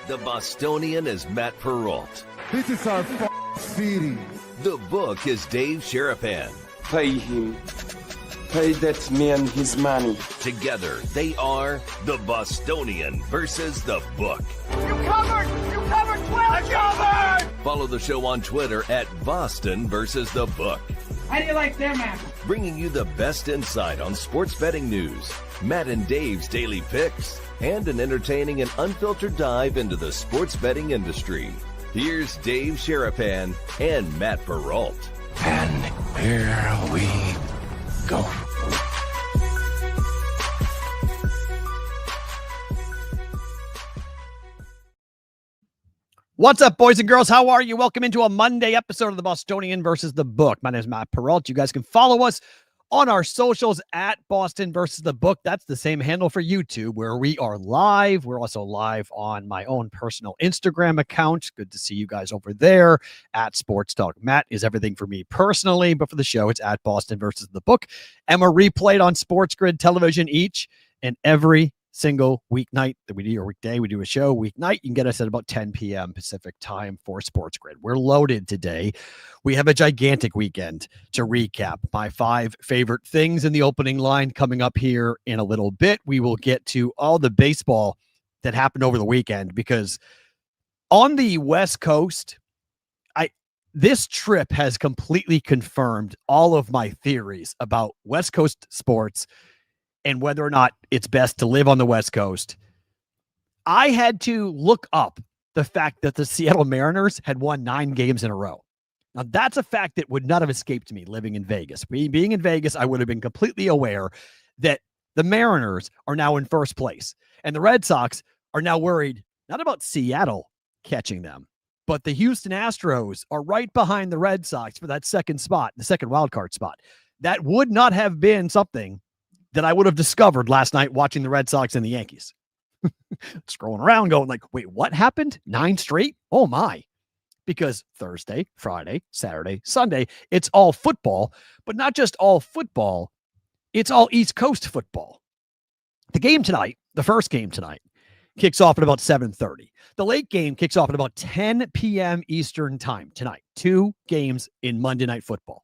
The Bostonian is Matt Perrault. This is our city. The book is Dave Sharapan. Pay him. Pay that man his money. Together, they are the Bostonian versus the book. You covered! You covered 12! I covered! Follow the show on Twitter at Boston versus the book. How do you like them apples? Bringing you the best insight on sports betting news, Matt and Dave's daily picks, and an entertaining and unfiltered dive into the sports betting industry. Here's Dave Sharapan and Matt Perrault. And here we go. What's up, boys and girls? How are you? Welcome into a Monday episode of the Bostonian versus the book. My name is Matt Perrault. You guys can follow us on our socials at Boston versus the book. That's the same handle for YouTube, where we are live. We're also live on my own personal Instagram account. Good to see you guys over there at Sports Talk. Matt is everything for me personally, but for the show, it's at Boston versus the book. And we're replayed on Sports Grid Television each and every single weeknight that we do, or weekday we do a show. Weeknight, you can get us at about 10 p.m. Pacific time for Sports Grid. We're loaded today. We have a gigantic weekend to recap. My 5 favorite things in the opening line coming up here in a little bit. We will get to all the baseball that happened over the weekend, because on the West Coast, this trip has completely confirmed all of my theories about West Coast sports and whether or not it's best to live on the West Coast. I had to look up the fact that the Seattle Mariners had won 9 games in a row. Now, that's a fact that would not have escaped me living in Vegas. Being in Vegas, I would have been completely aware that the Mariners are now in first place, and the Red Sox are now worried not about Seattle catching them, but the Houston Astros are right behind the Red Sox for that second spot, the second wild card spot. That would not have been something that I would have discovered last night watching the Red Sox and the Yankees. Scrolling around going like, wait, what happened? 9 straight? Oh my. Because Thursday, Friday, Saturday, Sunday, it's all football, but not just all football. It's all East Coast football. The game tonight, the first game tonight, kicks off at about 7:30. The late game kicks off at about 10 p.m. Eastern time tonight. 2 games in Monday Night Football.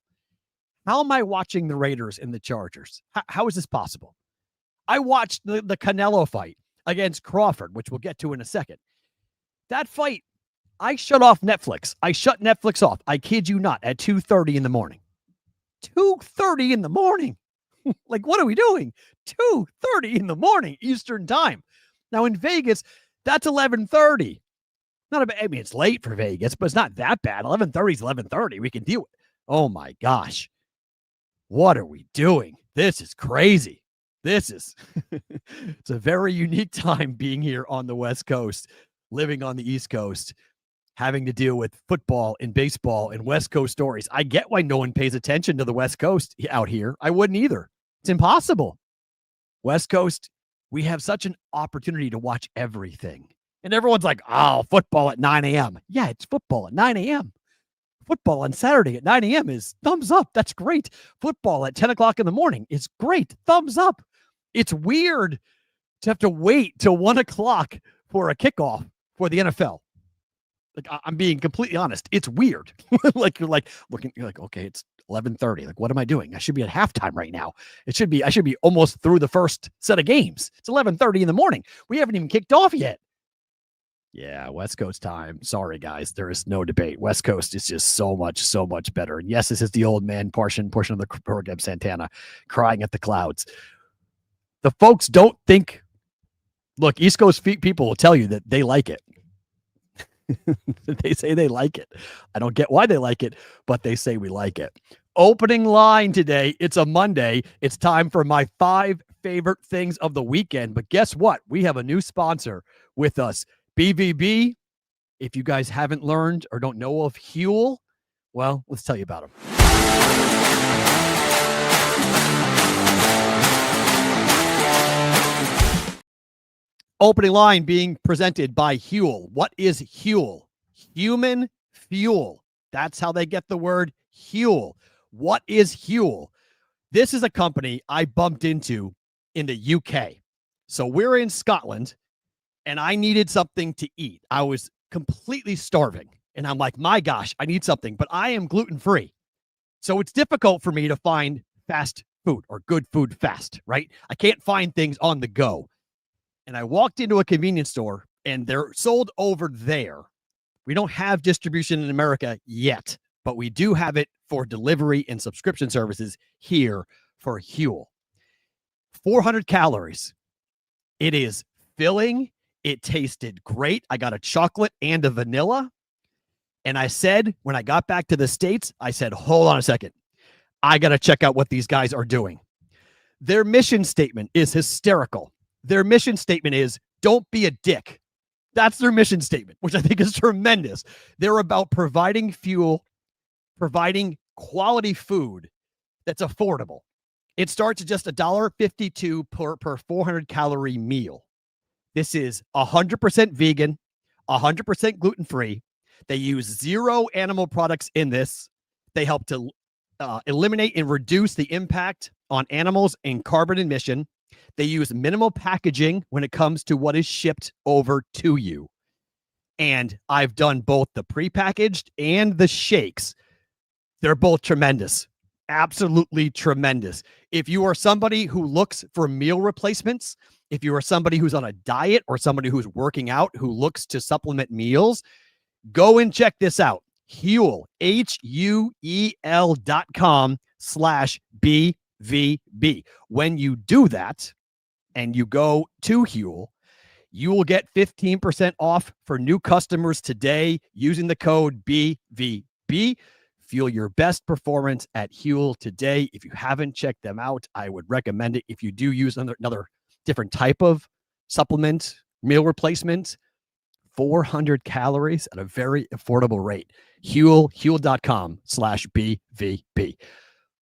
How am I watching the Raiders and the Chargers? How is this possible? I watched the Canelo fight against Crawford, which we'll get to in a second. That fight, I shut off Netflix. I shut Netflix off. I kid you not, at 2:30 in the morning. 2:30 in the morning. Like, what are we doing? 2:30 in the morning, Eastern time. Now in Vegas, that's 11:30. I mean, it's late for Vegas, but it's not that bad. 11:30 is 11:30. We can deal with it. Oh my gosh. What are we doing? This is crazy. It's a very unique time being here on the West Coast, living on the East Coast, having to deal with football and baseball and West Coast stories. I get why no one pays attention to the West Coast out here. I wouldn't either. It's impossible. West Coast, we have such an opportunity to watch everything. And everyone's like, oh, football at 9 a.m. Yeah, it's football at 9 a.m. Football on Saturday at 9 a.m. is thumbs up. That's great. Football at 10 o'clock in the morning is great. Thumbs up. It's weird to have to wait till 1 o'clock for a kickoff for the NFL. Like, I'm being completely honest. It's weird. You're like, okay, it's 11:30. Like, what am I doing? I should be at halftime right now. I should be almost through the first set of games. It's 11:30 in the morning. We haven't even kicked off yet. Yeah, West Coast time. Sorry, guys. There is no debate. West Coast is just so much better. And yes, this is the old man portion of the program, Santana, crying at the clouds. The folks don't think, look, East Coast people will tell you that they like it. They say they like it. I don't get why they like it, but they say we like it. Opening line today. It's a Monday. It's time for my 5 favorite things of the weekend. But guess what? We have a new sponsor with us. BVB, if you guys haven't learned or don't know of Huel, well, let's tell you about them. Opening line being presented by Huel. What is Huel? Human fuel. That's how they get the word Huel. What is Huel? This is a company I bumped into in the UK. So we're in Scotland. and I needed something to eat. I was completely starving. And I'm like, my gosh, I need something, but I am gluten-free. So it's difficult for me to find fast food or good food fast, right? I can't find things on the go. And I walked into a convenience store and they're sold over there. We don't have distribution in America yet, but we do have it for delivery and subscription services here for Huel. 400 calories. It is filling. It tasted great. I got a chocolate and a vanilla. And I said, when I got back to the States, I said, hold on a second. I got to check out what these guys are doing. Their mission statement is hysterical. Their mission statement is, don't be a dick. That's their mission statement, which I think is tremendous. They're about providing fuel, providing quality food that's affordable. It starts at just $1.52 per 400 calorie meal. This is 100% vegan, 100% gluten-free. They use 0 animal products in this. They help to eliminate and reduce the impact on animals and carbon emission. They use minimal packaging when it comes to what is shipped over to you. And I've done both the prepackaged and the shakes. They're both tremendous. Absolutely tremendous. If you are somebody who looks for meal replacements, if you are somebody who's on a diet or somebody who's working out who looks to supplement meals, go and check this out. Huel, HUEL.com/BVB. When you do that and you go to Huel, you will get 15% off for new customers today using the code BVB. Fuel your best performance at Huel today. If you haven't checked them out, I would recommend it. If you do use another different type of supplement, meal replacement, 400 calories at a very affordable rate. Huel.com/BVB.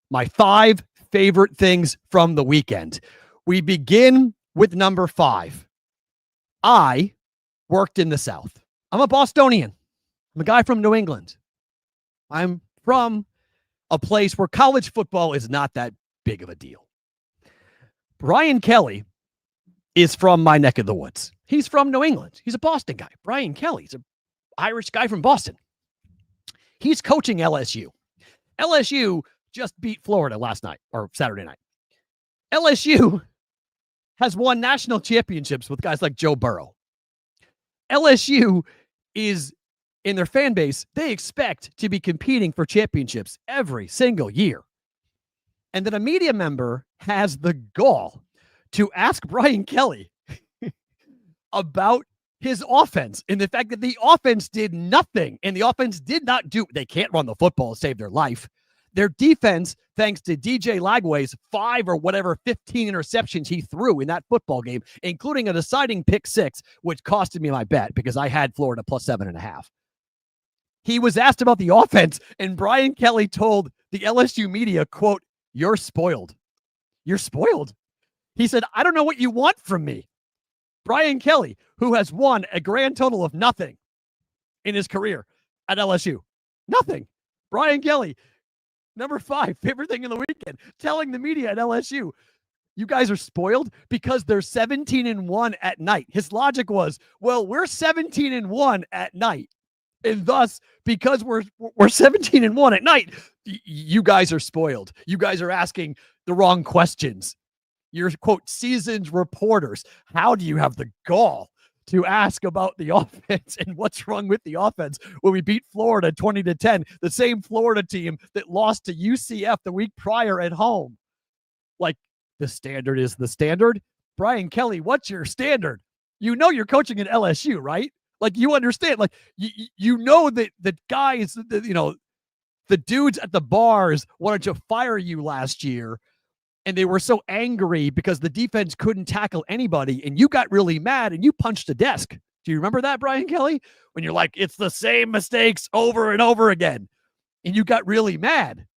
My 5 favorite things from the weekend. We begin with number 5. I worked in the South. I'm a Bostonian. I'm a guy from New England. I'm from a place where college football is not that big of a deal. Brian Kelly is from my neck of the woods. He's from New England. He's a Boston guy. Brian Kelly's an Irish guy from Boston. He's coaching LSU. LSU just beat Florida last night or Saturday night. LSU has won national championships with guys like Joe Burrow. LSU is, in their fan base, they expect to be competing for championships every single year. And then a media member has the gall to ask Brian Kelly about his offense and the fact that the offense did nothing and the offense did not do, they can't run the football to save their life. Their defense, thanks to DJ Lagway's 5 or whatever 15 interceptions he threw in that football game, including a deciding pick 6, which costed me my bet because I had Florida plus 7.5. He was asked about the offense, and Brian Kelly told the LSU media, quote, "You're spoiled. You're spoiled." He said, "I don't know what you want from me." Brian Kelly, who has won a grand total of nothing in his career at LSU. Nothing. Brian Kelly, number 5, favorite thing in the weekend, telling the media at LSU, you guys are spoiled because they're 17-1 at night. His logic was, well, we're 17-1 at night. And thus, because we're 17-1 at night, you guys are spoiled. You guys are asking the wrong questions. You're, quote, seasoned reporters. How do you have the gall to ask about the offense and what's wrong with the offense when we beat Florida 20-10, the same Florida team that lost to UCF the week prior at home? Like, the standard is the standard. Brian Kelly, what's your standard? You know you're coaching at LSU, right? Like, you understand, like, you know that the guys, the dudes at the bars wanted to fire you last year, and they were so angry because the defense couldn't tackle anybody, and you got really mad, and you punched a desk. Do you remember that, Brian Kelly? When you're like, it's the same mistakes over and over again, and you got really mad.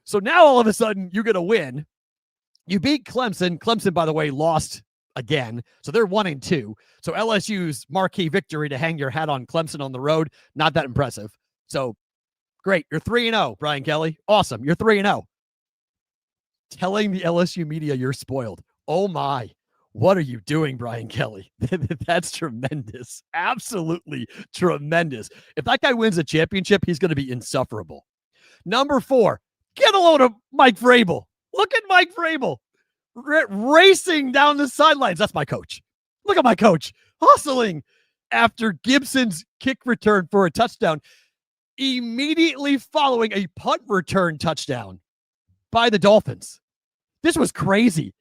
So now all of a sudden, you're going to win. You beat Clemson. Clemson, by the way, lost again. So they're 1-2. So LSU's marquee victory to hang your hat on Clemson on the road, not that impressive. So great. You're 3-0, Brian Kelly. Awesome. You're 3-0. Telling the LSU media you're spoiled. Oh my. What are you doing, Brian Kelly? That's tremendous. Absolutely tremendous. If that guy wins a championship, he's going to be insufferable. Number 4, get a load of Mike Vrabel. Look at Mike Vrabel racing down the sidelines. That's my coach. Look at my coach hustling after Gibson's kick return for a touchdown, immediately following a punt return touchdown by the Dolphins. This was crazy.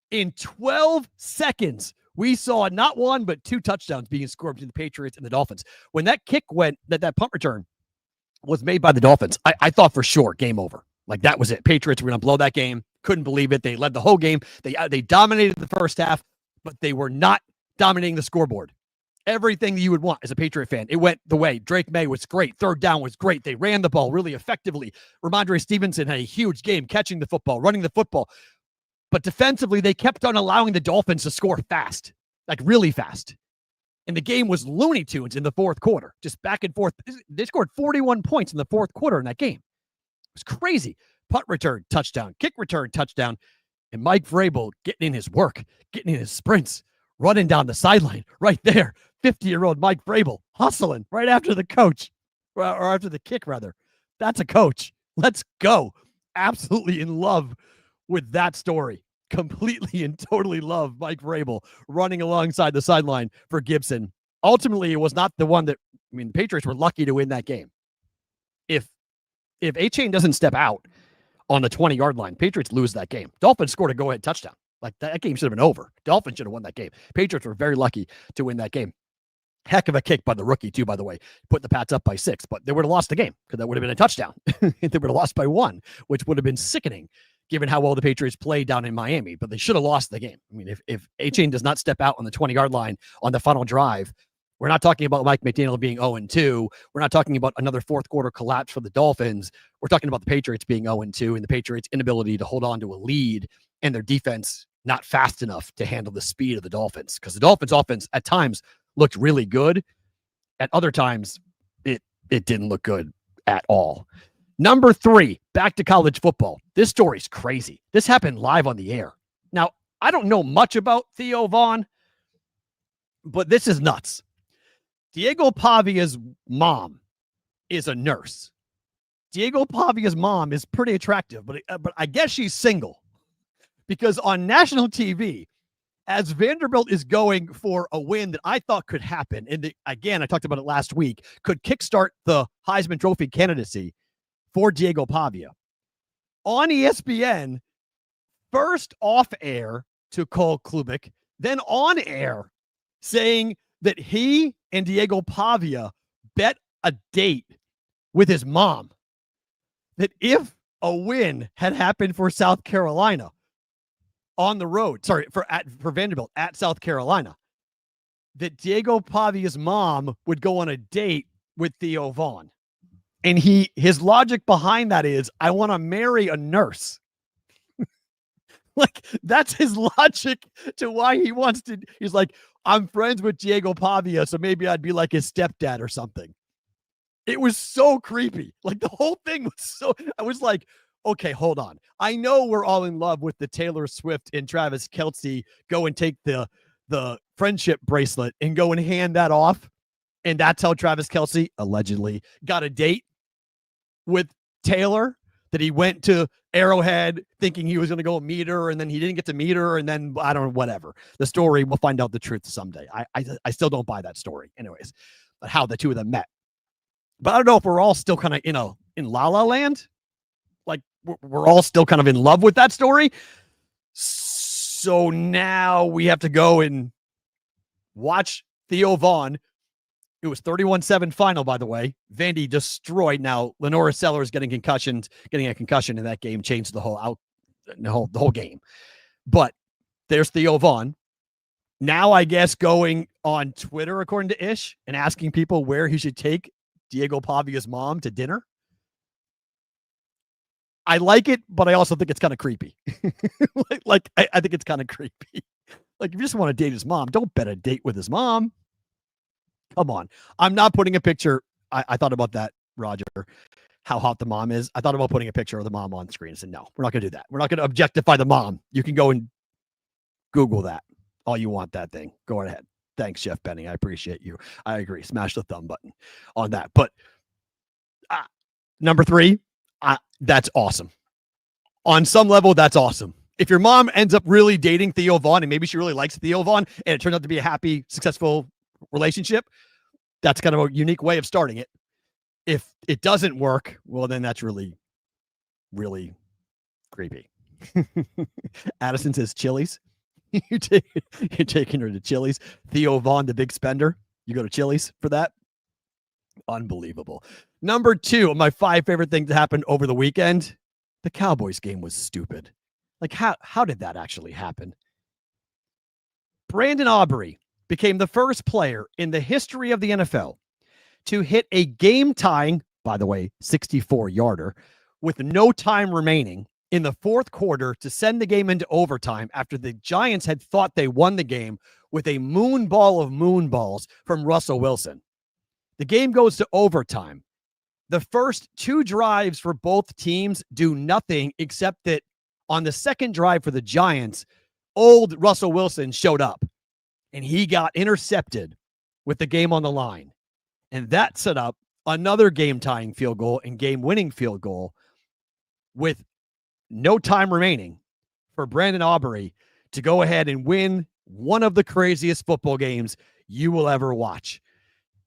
In 12 seconds, we saw not one, but 2 touchdowns being scored between the Patriots and the Dolphins. When that kick went, that punt return was made by the Dolphins, I thought for sure game over. Like that was it. Patriots were going to blow that game. Couldn't believe it. They led the whole game. They dominated the first half, but they were not dominating the scoreboard. Everything that you would want as a Patriot fan, it went the way. Drake May was great. Third down was great. They ran the ball really effectively. Ramondre Stevenson had a huge game catching the football, running the football. But defensively, they kept on allowing the Dolphins to score fast, like really fast. And the game was Looney Tunes in the fourth quarter, just back and forth. They scored 41 points in the fourth quarter in that game. It was crazy. Punt return, touchdown. Kick return, touchdown. And Mike Vrabel getting in his work, getting in his sprints, running down the sideline right there. 50-year-old Mike Vrabel hustling right after the coach, or after the kick, rather. That's a coach. Let's go. Absolutely in love with that story. Completely and totally love Mike Vrabel running alongside the sideline for Gibson. Ultimately, it was not the one that, the Patriots were lucky to win that game. If A-Chain doesn't step out on the 20-yard line, Patriots lose that game. Dolphins scored a go-ahead touchdown. Like that game should have been over. Dolphins should have won that game. Patriots were very lucky to win that game. Heck of a kick by the rookie, too, by the way. Put the Pats up by 6, but they would have lost the game because that would have been a touchdown. They would have lost by 1, which would have been sickening given how well the Patriots played down in Miami, but they should have lost the game. If A-Chain does not step out on the 20-yard line on the final drive, we're not talking about Mike McDaniel being 0-2. We're not talking about another fourth quarter collapse for the Dolphins. We're talking about the Patriots being 0-2 and the Patriots' inability to hold on to a lead and their defense not fast enough to handle the speed of the Dolphins. Because the Dolphins' offense at times looked really good. At other times, it didn't look good at all. Number 3, back to college football. This story's crazy. This happened live on the air. Now, I don't know much about Theo Vaughn, but this is nuts. Diego Pavia's mom is a nurse. Diego Pavia's mom is pretty attractive, but I guess she's single. Because on national TV, as Vanderbilt is going for a win that I thought could happen, and again, I talked about it last week, could kickstart the Heisman Trophy candidacy for Diego Pavia. On ESPN, first off air to Cole Klubik, then on air saying that he and Diego Pavia bet a date with his mom. That if a win had happened for South Carolina on the road, for Vanderbilt at South Carolina, that Diego Pavia's mom would go on a date with Theo Vaughn. And his logic behind that is, I want to marry a nurse. Like, that's his logic to why he wants to. He's like, I'm friends with Diego Pavia, so maybe I'd be like his stepdad or something. It was so creepy. Like, the whole thing was so, I was like, okay, hold on. I know we're all in love with the Taylor Swift and Travis Kelce go and take the friendship bracelet and go and hand that off. And that's how Travis Kelce allegedly got a date with Taylor, that he went to Arrowhead thinking he was going to go meet her, and then he didn't get to meet her, and then I don't know, whatever. The story, we'll find out the truth someday. I still don't buy that story anyways, but how the two of them met. But I don't know if we're all still kind of in La La Land. Like, we're all still kind of in love with that story. So now we have to go and watch Theo Vaughn. It was 31-7 final, by the way. Vandy destroyed. Now, Lenora Sellers getting a concussion in that game changed the whole game. But there's Theo Vaughn. Now, I guess, going on Twitter, according to Ish, and asking people where he should take Diego Pavia's mom to dinner. I like it, but I also think it's kind of creepy. I think it's kind of creepy. Like, if you just want to date his mom, don't bet a date with his mom. Come on. I'm not putting a picture. I thought about that, Roger, how hot the mom is. I thought about putting a picture of the mom on screen and said, no, we're not going to do that. We're not going to objectify the mom. You can go and Google that. All you want that thing. Go ahead. Thanks, Jeff Benning. I appreciate you. I agree. Smash the thumb button on that. But number 3, that's awesome. On some level, that's awesome. If your mom ends up really dating Theo Vaughn, and maybe she really likes Theo Vaughn, and it turns out to be a happy, successful relationship, that's kind of a unique way of starting it. If it doesn't work, well, then that's really, really creepy. Addison says Chili's. You're taking her to Chili's. Theo Vaughn, the big spender. You go to Chili's for that? Unbelievable. Number 2 of my 5 favorite things that happened over the weekend. The Cowboys game was stupid. Like, how did that actually happen? Brandon Aubrey became the first player in the history of the NFL to hit a game-tying, by the way, 64-yarder, with no time remaining in the fourth quarter to send the game into overtime after the Giants had thought they won the game with a moonball of moonballs from Russell Wilson. The game goes to overtime. The first 2 drives for both teams do nothing except that on the second drive for the Giants, old Russell Wilson showed up and he got intercepted with the game on the line. And that set up another game-tying field goal and game-winning field goal with no time remaining for Brandon Aubrey to go ahead and win one of the craziest football games you will ever watch.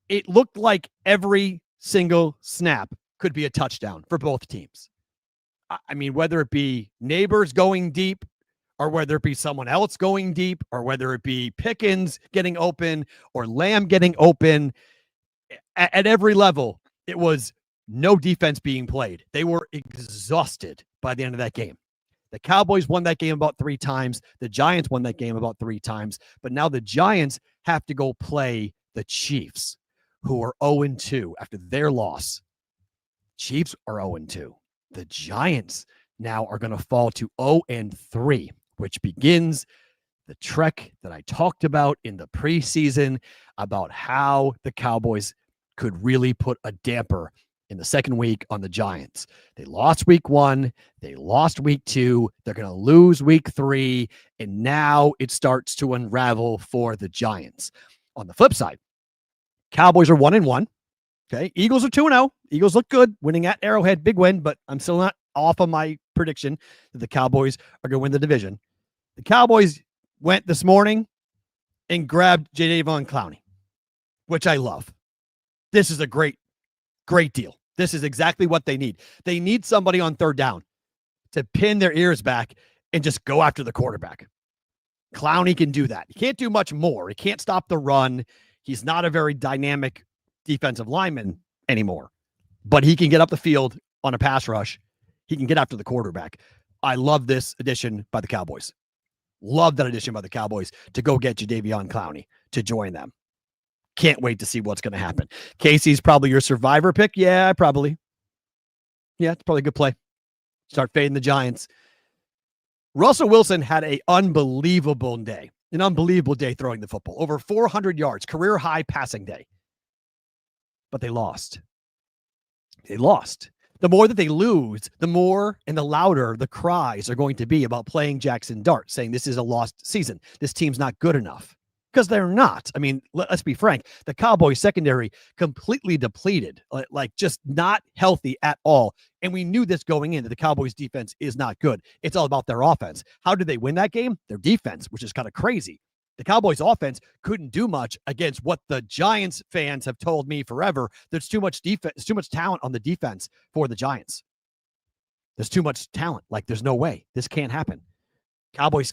It looked like every single snap could be a touchdown for both teams. I mean, whether it be Neighbors going deep or whether it be someone else going deep or whether it be Pickens getting open or Lamb getting open, at every level, it was no defense being played. They were exhausted by the end of that game. The Cowboys won that game about 3 times. The Giants won that game about 3 times. But now the Giants have to go play the Chiefs, who are 0-2 after their loss. Chiefs are 0-2. The Giants now are going to fall to 0-3, which begins the trek that I talked about in the preseason about how the Cowboys could really put a damper in the second week on the Giants. They lost week 1. They lost week 2. They're going to lose week 3. And now it starts to unravel for the Giants. On the flip side, Cowboys are 1-1. Okay. Eagles are 2-0. Eagles look good, winning at Arrowhead, big win, but I'm still not off of my prediction that the Cowboys are going to win the division. The Cowboys went this morning and grabbed Jadeveon Clowney, which I love. This is a great deal. This is exactly what they need. They need somebody on third down to pin their ears back and just go after the quarterback. Clowney can do that. He can't do much more. He can't stop the run. He's not a very dynamic defensive lineman anymore, but he can get up the field on a pass rush. He can get after the quarterback. I love this addition by the Cowboys. Love that addition by the Cowboys to go get Jadeveon Clowney to join them. Can't wait to see what's going to happen. Casey's probably your survivor pick. Yeah, probably. Yeah, it's probably a good play. Start fading the Giants. Russell Wilson had an unbelievable day throwing the football. Over 400 yards, career high passing day. But they lost. They lost. The more that they lose, the more and the louder the cries are going to be about playing Jackson Dart, saying this is a lost season. This team's not good enough. Because they're not. I mean, let's be frank. The Cowboys secondary completely depleted, like just not healthy at all. And we knew this going in, that the Cowboys defense is not good. It's all about their offense. How did they win that game? Their defense, which is kind of crazy. The Cowboys offense couldn't do much against what the Giants fans have told me forever. There's too much defense, too much talent on the defense for the Giants. There's too much talent. Like, there's no way. This can't happen. Cowboys,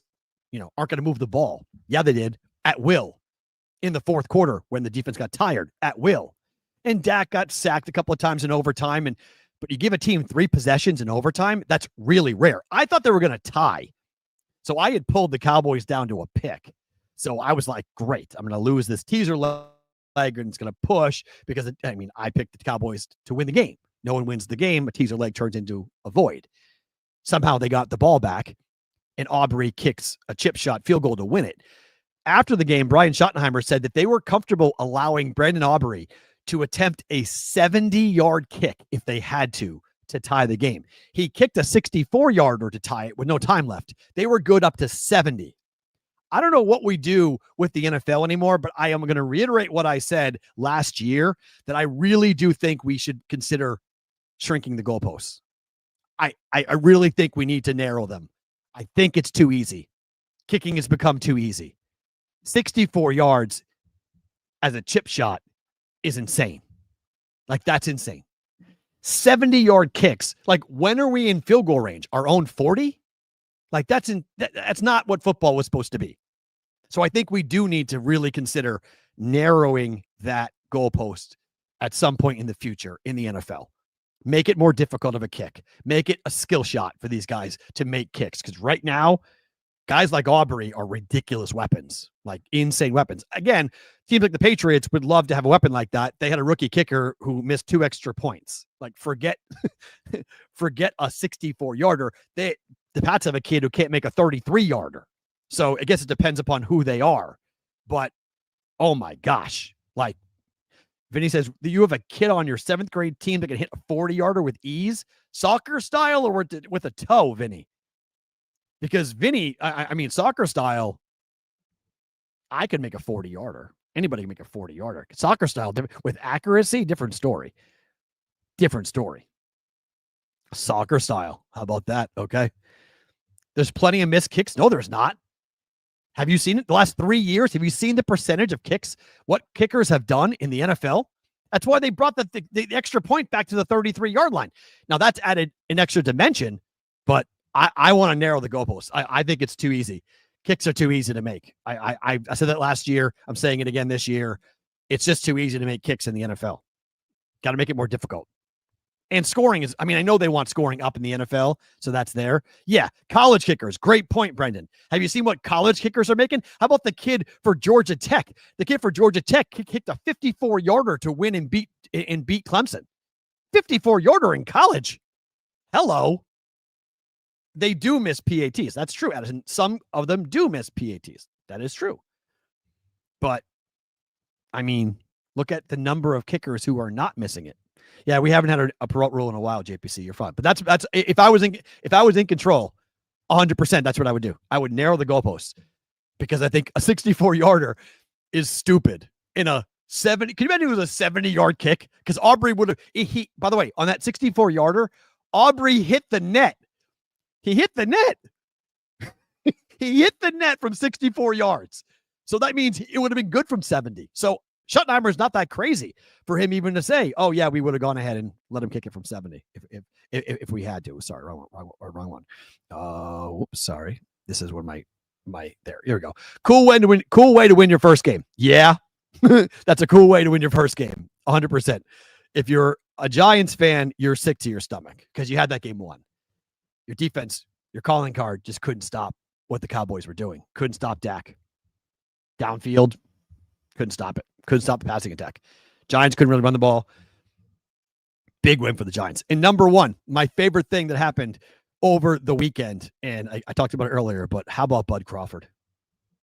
aren't going to move the ball. Yeah, they did. At will in the fourth quarter when the defense got tired at will. And Dak got sacked a couple of times in overtime. But you give a team 3 possessions in overtime, that's really rare. I thought they were going to tie. So I had pulled the Cowboys down to a pick. So I was like, great, I'm going to lose this teaser leg and it's going to push because, I picked the Cowboys to win the game. No one wins the game. A teaser leg turns into a void. Somehow they got the ball back and Aubrey kicks a chip shot field goal to win it. After the game, Brian Schottenheimer said that they were comfortable allowing Brandon Aubrey to attempt a 70-yard kick if they had to tie the game. He kicked a 64-yarder to tie it with no time left. They were good up to 70. I don't know what we do with the NFL anymore, but I am going to reiterate what I said last year, that I really do think we should consider shrinking the goalposts. I really think we need to narrow them. I think it's too easy. Kicking has become too easy. 64 yards as a chip shot is insane. Like, that's insane. 70-yard kicks. Like, when are we in field goal range? Our own 40? Like, that's not what football was supposed to be. So I think we do need to really consider narrowing that goalpost at some point in the future in the NFL. Make it more difficult of a kick. Make it a skill shot for these guys to make kicks. Because right now, guys like Aubrey are ridiculous weapons, like insane weapons. Again, teams like the Patriots would love to have a weapon like that. They had a rookie kicker who missed 2 extra points. Like, forget a 64-yarder. The Pats have a kid who can't make a 33-yarder. So I guess it depends upon who they are. But, oh my gosh. Like, Vinny says, you have a kid on your 7th grade team that can hit a 40-yarder with ease? Soccer style or with a toe, Vinny? Because Vinny, I mean, soccer style, I could make a 40-yarder. Anybody can make a 40-yarder. Soccer style, with accuracy, different story. Different story. Soccer style. How about that? Okay. There's plenty of missed kicks. No, there's not. Have you seen it the last 3 years? Have you seen the percentage of kicks, what kickers have done in the NFL? That's why they brought the extra point back to the 33-yard line. Now, that's added an extra dimension, but I want to narrow the goalposts. I think it's too easy. Kicks are too easy to make. I said that last year. I'm saying it again this year. It's just too easy to make kicks in the NFL. Got to make it more difficult. And scoring is, I mean, I know they want scoring up in the NFL, so that's there. Yeah, college kickers. Great point, Brendan. Have you seen what college kickers are making? How about the kid for Georgia Tech? The kid for Georgia Tech kicked a 54-yarder to win and beat Clemson. 54-yarder in college. Hello. They do miss PATs. That's true, Addison. Some of them do miss PATs. That is true. But, I mean, look at the number of kickers who are not missing it. Yeah, we haven't had a Perrault rule in a while, JPC. You're fine. But that's if I was in control, 100%, that's what I would do. I would narrow the goalposts because I think a 64-yarder is stupid. In a 70, can you imagine it was a 70-yard kick? Because Aubrey would have, he, by the way, on that 64-yarder, Aubrey hit the net. He hit the net. He hit the net from 64 yards. So that means it would have been good from 70. So Schottenheimer's not that crazy for him even to say, oh, yeah, we would have gone ahead and let him kick it from 70 if we had to. Sorry, wrong one. Whoops, sorry. This is where my there. Here we go. Cool way to win your first game. Yeah. That's a cool way to win your first game. 100%. If you're a Giants fan, you're sick to your stomach because you had that game won. Your defense, your calling card just couldn't stop what the Cowboys were doing. Couldn't stop Dak. Downfield, couldn't stop it. Couldn't stop the passing attack. Giants couldn't really run the ball. Big win for the Giants. And number one, my favorite thing that happened over the weekend, and I talked about it earlier, but how about Bud Crawford?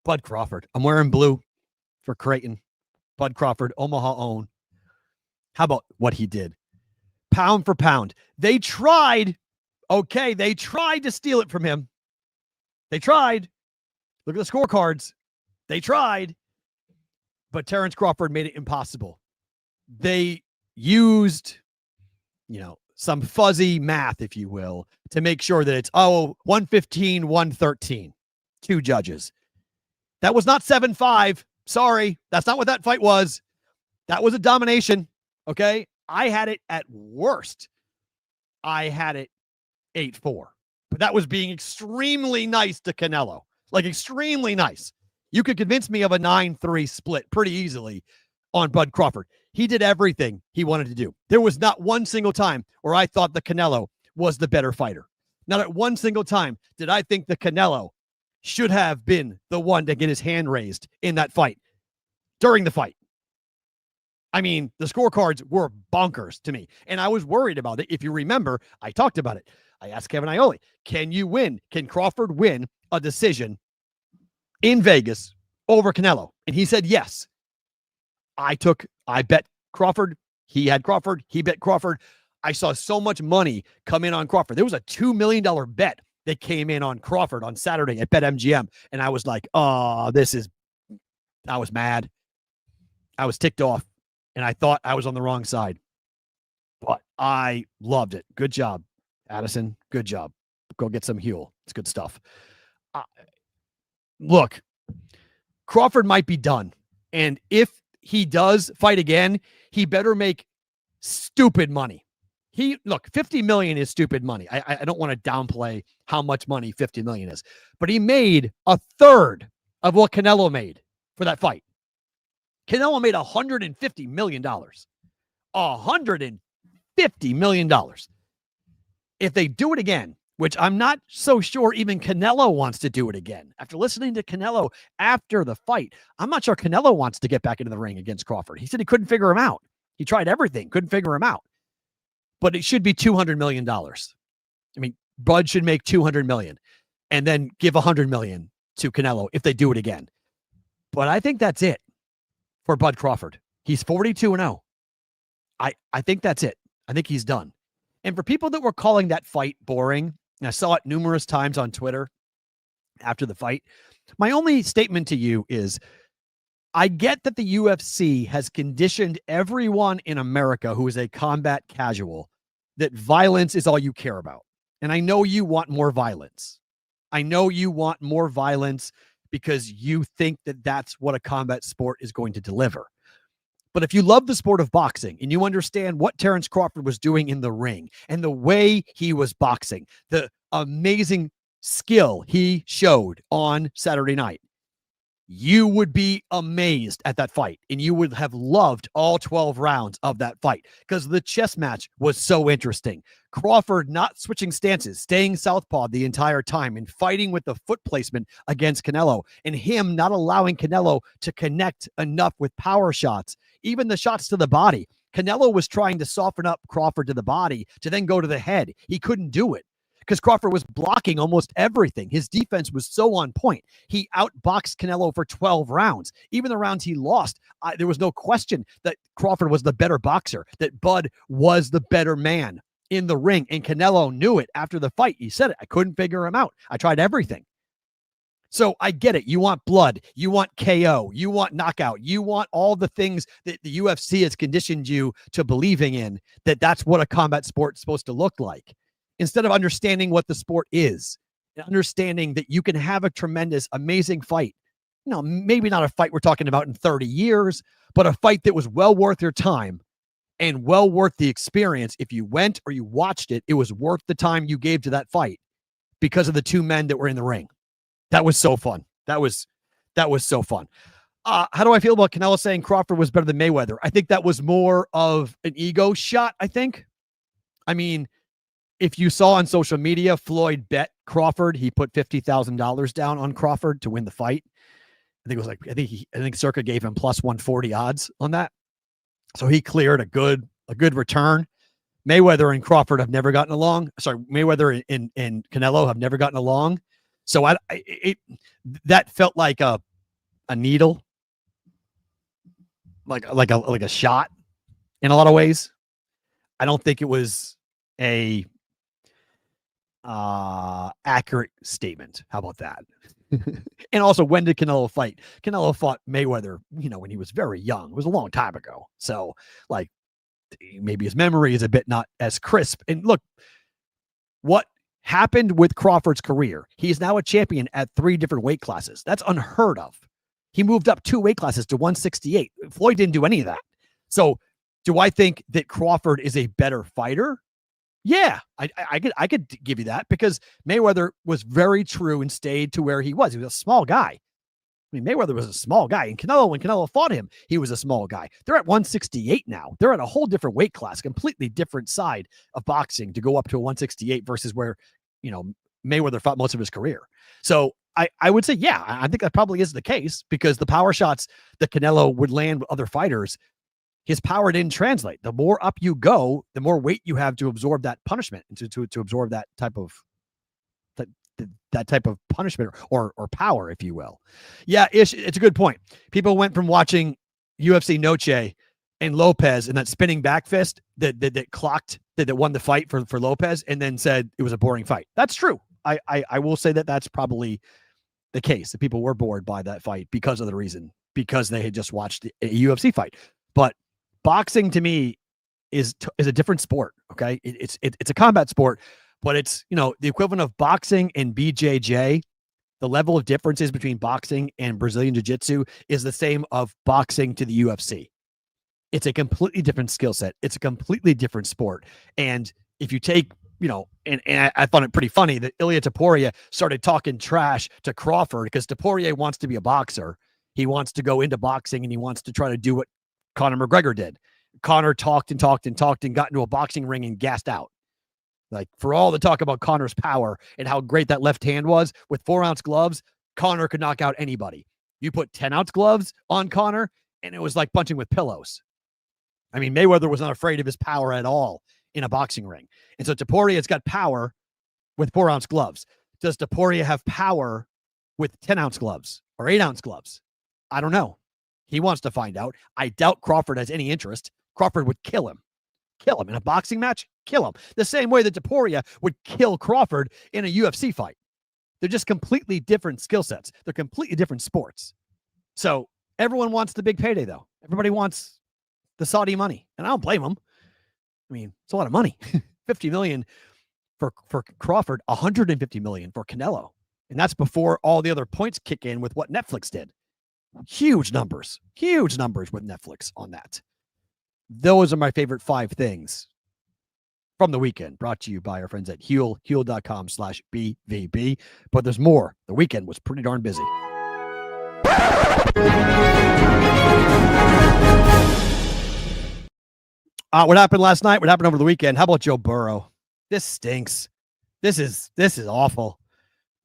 Bud Crawford. I'm wearing blue for Creighton. Bud Crawford, Omaha own. How about what he did? Pound for pound. They tried to steal it from him. They tried. Look at the scorecards. They tried. But Terrence Crawford made it impossible. They used, some fuzzy math, if you will, to make sure that it's, 115, 113. 2 judges. That was not 7-5. Sorry. That's not what that fight was. That was a domination. Okay. I had it at worst. I had it 8-4. But that was being extremely nice to Canelo. Like, extremely nice. You could convince me of a 9-3 split pretty easily on Bud Crawford. He did everything he wanted to do. There was not one single time where I thought the Canelo was the better fighter. Not at one single time did I think the Canelo should have been the one to get his hand raised in that fight during the fight. I mean, the scorecards were bonkers to me. And I was worried about it. If you remember, I talked about it. I asked Kevin Iole, can you win? Can Crawford win a decision in Vegas over Canelo? And he said yes. I bet Crawford. He had Crawford. He bet Crawford. I saw so much money come in on Crawford. There was a $2 million bet that came in on Crawford on Saturday at BetMGM. And I was like, oh, I was mad. I was ticked off. And I thought I was on the wrong side. But I loved it. Good job, Addison. Good job. Go get some Huel. It's good stuff. Look, Crawford might be done. And if he does fight again, he better make stupid money. Look, $50 million is stupid money. I don't want to downplay how much money $50 million is, but he made a third of what Canelo made for that fight. Canelo made $150 million. $150 million. If they do it again, which I'm not so sure even Canelo wants to do it again. After listening to Canelo after the fight, I'm not sure Canelo wants to get back into the ring against Crawford. He said he couldn't figure him out. He tried everything, couldn't figure him out. But it should be $200 million. I mean, Bud should make $200 million and then give $100 million to Canelo if they do it again. But I think that's it for Bud Crawford. He's 42-0. I think that's it. I think he's done. And for people that were calling that fight boring, and I saw it numerous times on Twitter after the fight, my only statement to you is I get that the UFC has conditioned everyone in America who is a combat casual that violence is all you care about. And I know you want more violence. I know you want more violence because you think that that's what a combat sport is going to deliver. But if you love the sport of boxing and you understand what Terrence Crawford was doing in the ring and the way he was boxing, the amazing skill he showed on Saturday night, you would be amazed at that fight and you would have loved all 12 rounds of that fight because the chess match was so interesting. Crawford not switching stances, staying southpaw the entire time and fighting with the foot placement against Canelo, and him not allowing Canelo to connect enough with power shots, even the shots to the body. Canelo was trying to soften up Crawford to the body to then go to the head. He couldn't do it because Crawford was blocking almost everything. His defense was so on point. He outboxed Canelo for 12 rounds. Even the rounds he lost, there was no question that Crawford was the better boxer, that Bud was the better man in the ring. And Canelo knew it after the fight. He said it. I couldn't figure him out. I tried everything. So I get it. You want blood. You want KO. You want knockout. You want all the things that the UFC has conditioned you to believing in, that's what a combat sport is supposed to look like. Instead of understanding what the sport is, and understanding that you can have a tremendous, amazing fight. You know, maybe not a fight we're talking about in 30 years, but a fight that was well worth your time and well worth the experience. If you went or you watched it, it was worth the time you gave to that fight because of the two men that were in the ring. That was so fun. That was so fun. How do I feel about Canelo saying Crawford was better than Mayweather? I think that was more of an ego shot, I think. I mean, if you saw on social media, Floyd bet Crawford. He put $50,000 down on Crawford to win the fight. I think it was like, I think Circa gave him plus 140 odds on that. So he cleared a good return. Mayweather and Crawford have never gotten along. Sorry, Mayweather and Canelo have never gotten along. So that felt like a needle, like a shot in a lot of ways. I don't think it was a accurate statement. How about that? And also, when did Canelo fight? Canelo fought Mayweather, when he was very young. It was a long time ago. So, like, maybe his memory is a bit not as crisp. And look, what happened with Crawford's career? He's now a champion at 3 different weight classes. That's unheard of. He moved up 2 weight classes to 168. Floyd didn't do any of that. So, do I think that Crawford is a better fighter? Yeah, I could give you that because Mayweather was very true and stayed to where he was. He was a small guy. I mean, Mayweather was a small guy, and when Canelo fought him, he was a small guy. They're at 168 now. They're at a whole different weight class, completely different side of boxing to go up to a 168 versus where, Mayweather fought most of his career. So I would say, yeah, I think that probably is the case because the power shots that Canelo would land with other fighters, his power didn't translate. The more up you go, the more weight you have to absorb that punishment and to absorb that type of that type of punishment or power, if you will. Yeah, it's a good point. People went from watching UFC Noche and Lopez and that spinning back fist that clocked that won the fight for Lopez and then said it was a boring fight. That's true. I will say that that's probably the case, that people were bored by that fight because of the reason, because they had just watched a UFC fight. But boxing to me is a different sport. Okay. It's a combat sport, but it's, the equivalent of boxing and BJJ. The level of differences between boxing and Brazilian Jiu-Jitsu is the same of boxing to the UFC. It's a completely different skill set. It's a completely different sport. And if you take, and I found it pretty funny that Ilia Topuria started talking trash to Crawford because Topuria wants to be a boxer. He wants to go into boxing and he wants to try to do what Conor McGregor did. Conor talked and got into a boxing ring and gassed out. Like, for all the talk about Conor's power and how great that left hand was, with 4-ounce gloves, Conor could knock out anybody. You put 10-ounce gloves on Conor, and it was like punching with pillows. I mean, Mayweather was not afraid of his power at all in a boxing ring. And so Topuria's got power with 4-ounce gloves. Does Topuria have power with 10-ounce gloves or 8-ounce gloves? I don't know. He wants to find out. I doubt Crawford has any interest. Crawford would kill him. Kill him in a boxing match. Kill him. The same way that Topuria would kill Crawford in a UFC fight. They're just completely different skill sets. They're completely different sports. So everyone wants the big payday, though. Everybody wants the Saudi money, and I don't blame them. I mean, it's a lot of money. $50 million for Crawford, $150 million for Canelo, and that's before all the other points kick in with what Netflix did. Huge numbers with Netflix on that. Those are my favorite 5 things from the weekend, brought to you by our friends at Huel, huel.com/BVB. But there's more. The weekend was pretty darn busy. What happened last night? What happened over the weekend? How about Joe Burrow? This stinks. This is awful.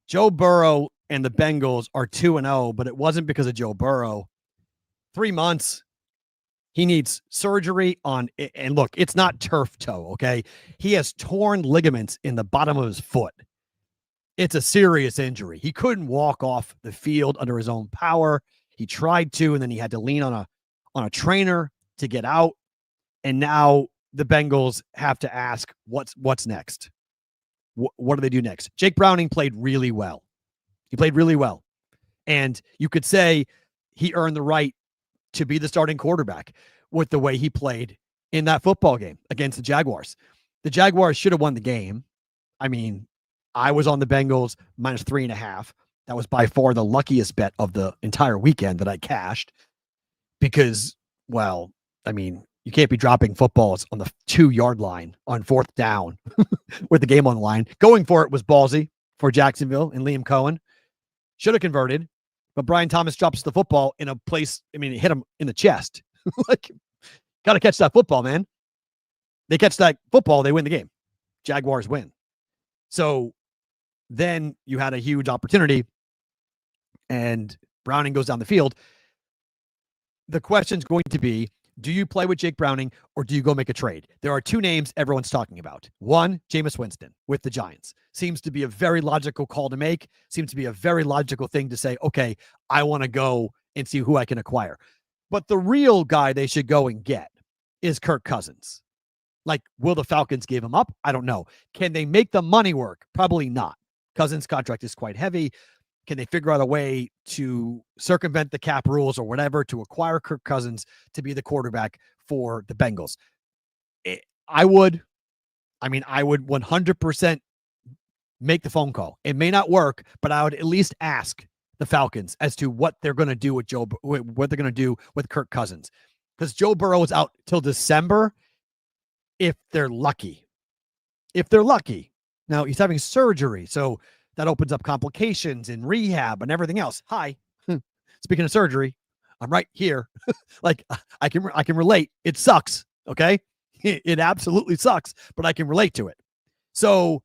Joe Burrow and the Bengals are 2-0, but it wasn't because of Joe Burrow. 3 months. He needs surgery on, and look, it's not turf toe, okay? He has torn ligaments in the bottom of his foot. It's a serious injury. He couldn't walk off the field under his own power. He tried to, and then he had to lean on a trainer to get out. And now the Bengals have to ask, what's next? What do they do next? Jake Browning played really well. He played really well. And you could say he earned the right to be the starting quarterback with the way he played in that football game against the Jaguars. The Jaguars should have won the game. I mean, I was on the Bengals -3.5. That was by far the luckiest bet of the entire weekend that I cashed because, well, I mean, you can't be dropping footballs on the 2-yard line on 4th down with the game on the line. Going for it was ballsy for Jacksonville and Liam Cohen. Should have converted. But Brian Thomas drops the football in a place, I mean, it hit him in the chest. Like, got to catch that football, man. They catch that football, they win the game. Jaguars win. So then you had a huge opportunity, and Browning goes down the field. The question's going to be, do you play with Jake Browning or do you go make a trade? There are 2 names everyone's talking about. One, Jameis Winston with the Giants. Seems to be a very logical call to make. Seems to be a very logical thing to say, okay, I want to go and see who I can acquire. But the real guy they should go and get is Kirk Cousins. Like, will the Falcons give him up? I don't know. Can they make the money work? Probably not. Cousins' contract is quite heavy. Can they figure out a way to circumvent the cap rules or whatever to acquire Kirk Cousins to be the quarterback for the Bengals? I would 100% make the phone call. It may not work, but I would at least ask the Falcons as to what they're going to do with what they're going to do with Kirk Cousins. Because Joe Burrow is out till December if they're lucky. Now, he's having surgery, so that opens up complications in rehab and everything else. Hi. Speaking of surgery, I'm right here. Like, I can relate. It sucks. Okay. It absolutely sucks, but I can relate to it. So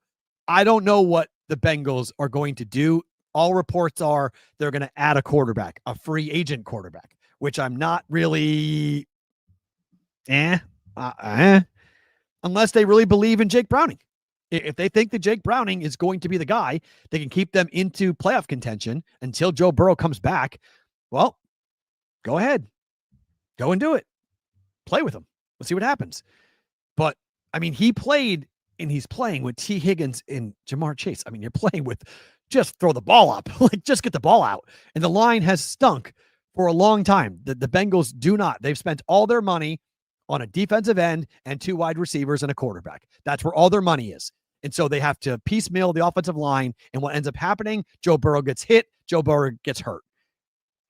I don't know what the Bengals are going to do. All reports are they're going to add a quarterback, a free agent quarterback, which I'm not really unless they really believe in Jake Browning. If they think that Jake Browning is going to be the guy that can keep them into playoff contention until Joe Burrow comes back, well, go ahead. Go and do it. Play with him. Let's see what happens. But, I mean, he played and he's playing with T. Higgins and Jamar Chase. I mean, you're playing with just throw the ball up, like just get the ball out. And the line has stunk for a long time. The Bengals do not. They've spent all their money on a defensive end and 2 wide receivers and a quarterback. That's where all their money is. And so they have to piecemeal the offensive line. And what ends up happening, Joe Burrow gets hit. Joe Burrow gets hurt.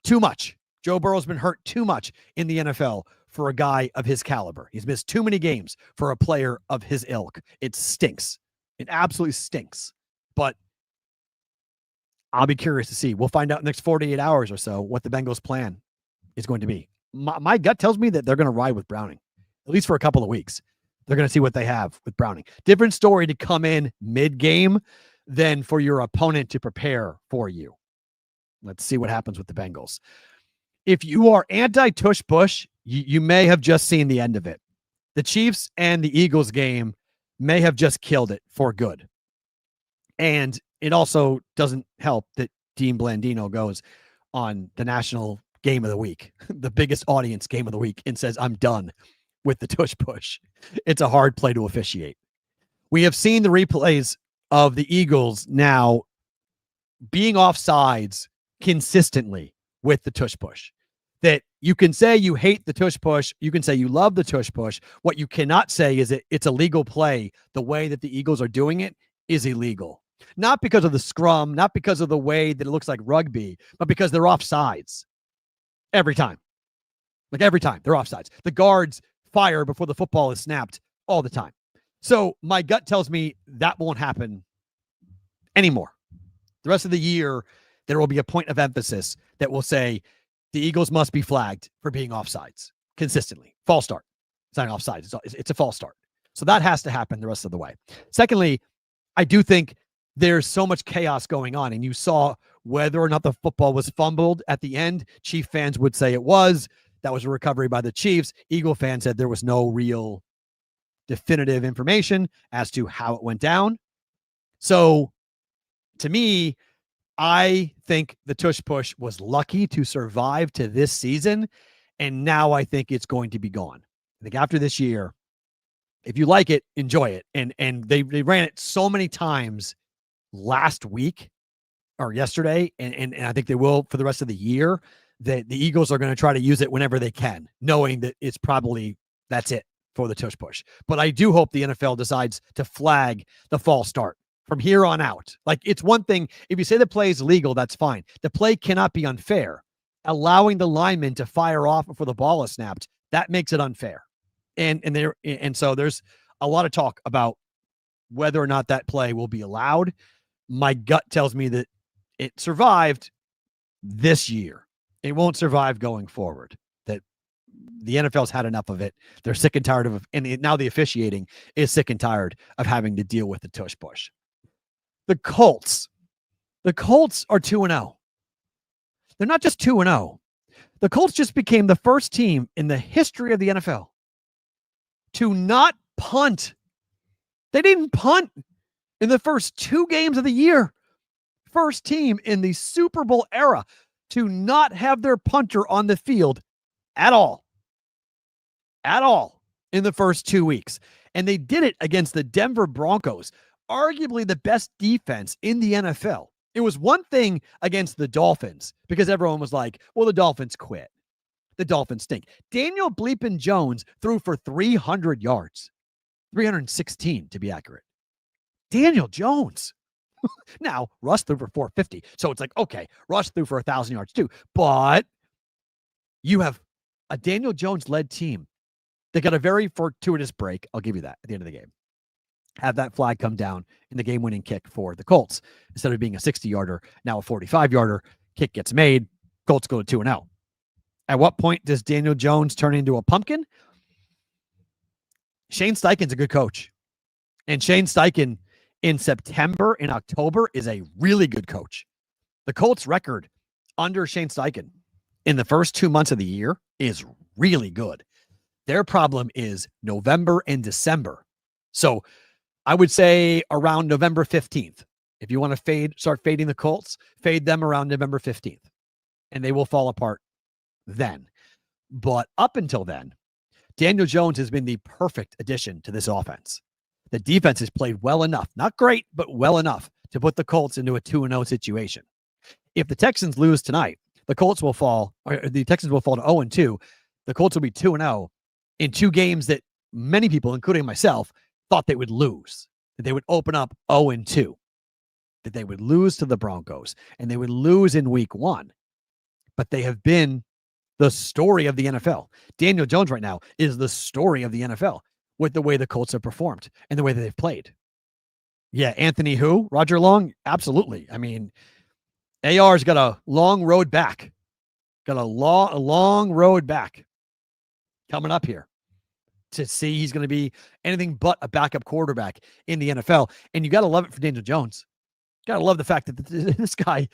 Too much. Joe Burrow's been hurt too much in the NFL for a guy of his caliber. He's missed too many games for a player of his ilk. It stinks. It absolutely stinks. But I'll be curious to see. We'll find out in the next 48 hours or so what the Bengals' plan is going to be. My gut tells me that they're going to ride with Browning, at least for a couple of weeks. They're going to see what they have with Browning. Different story to come in mid-game than for your opponent to prepare for you. Let's see what happens with the Bengals. If you are anti-Tush Push, you may have just seen the end of it. The Chiefs and the Eagles game may have just killed it for good. And it also doesn't help that Dean Blandino goes on the national game of the week, the biggest audience game of the week, and says, I'm done with the Tush Push. It's a hard play to officiate. We have seen the replays of the Eagles now being offsides consistently with the Tush Push. That you can say you hate the Tush Push. You can say you love the Tush Push. What you cannot say is it's a legal play. The way that the Eagles are doing it is illegal. Not because of the scrum, not because of the way that it looks like rugby, but because they're offsides every time. Like every time they're offsides. The guards fire before the football is snapped all the time. So my gut tells me that won't happen anymore. The rest of the year, there will be a point of emphasis that will say the Eagles must be flagged for being offsides consistently. False start. It's not an offside. It's a false start. So that has to happen the rest of the way. Secondly, I do think there's so much chaos going on, and you saw whether or not the football was fumbled at the end. Chief fans would say it was. That was a recovery by the Chiefs. Eagle fans said there was no real definitive information as to how it went down. So to me, I think the Tush Push was lucky to survive to this season. And now I think it's going to be gone. I think after this year, if you like it, enjoy it. And they ran it so many times last week or yesterday. And I think they will for the rest of the year. That the Eagles are going to try to use it whenever they can, knowing that it's probably that's it for the Tush Push. But I do hope the NFL decides to flag the false start from here on out. Like, it's one thing if you say the play is legal, that's fine. The play cannot be unfair. Allowing the lineman to fire off before the ball is snapped, that makes it unfair. And so there's a lot of talk about whether or not that play will be allowed. My gut tells me that it survived this year. It won't survive going forward. That the NFL's had enough of it. They're sick and tired of it. And now the officiating is sick and tired of having to deal with the Tush Push. The Colts are 2-0. They're not just 2-0. The Colts just became the first team in the history of the NFL to not punt. They didn't punt in the first 2 games of the year. First team in the Super Bowl era to not have their punter on the field at all in the first 2 weeks. And they did it against the Denver Broncos, arguably the best defense in the NFL. It was one thing against the Dolphins because everyone was like, well, the Dolphins quit. The Dolphins stink. Daniel Bleepin Jones threw for 300 yards, 316 to be accurate. Daniel Jones. Now, Russ threw for 450. So it's like, okay, Russ threw for 1,000 yards too. But you have a Daniel Jones-led team. They got a very fortuitous break. I'll give you that at the end of the game. Have that flag come down in the game-winning kick for the Colts. Instead of being a 60-yarder, now a 45-yarder. Kick gets made. Colts go to 2-0. At what point does Daniel Jones turn into a pumpkin? Shane Steichen's a good coach. And Shane Steichen in September and October is a really good coach. The Colts record under Shane Steichen in the first 2 months of the year is really good. Their problem is November and December. So I would say around November 15th. If you want to start fading the Colts, fade them around November 15th. And they will fall apart then. But up until then, Daniel Jones has been the perfect addition to this offense. The defense has played well enough, not great, but well enough to put the Colts into a 2-0 situation. If the Texans lose tonight, the Texans will fall to 0-2. The Colts will be 2-0 in two games that many people, including myself, thought they would lose, that they would open up 0-2, that they would lose to the Broncos, and they would lose in week 1. But they have been the story of the NFL. Daniel Jones right now is the story of the NFL with the way the Colts have performed and the way that they've played. Yeah, Anthony who? Roger Long? Absolutely. I mean, AR's got a long road back. Got a long road back coming up here to see he's going to be anything but a backup quarterback in the NFL. And you got to love it for Daniel Jones. Got to love the fact that this guy,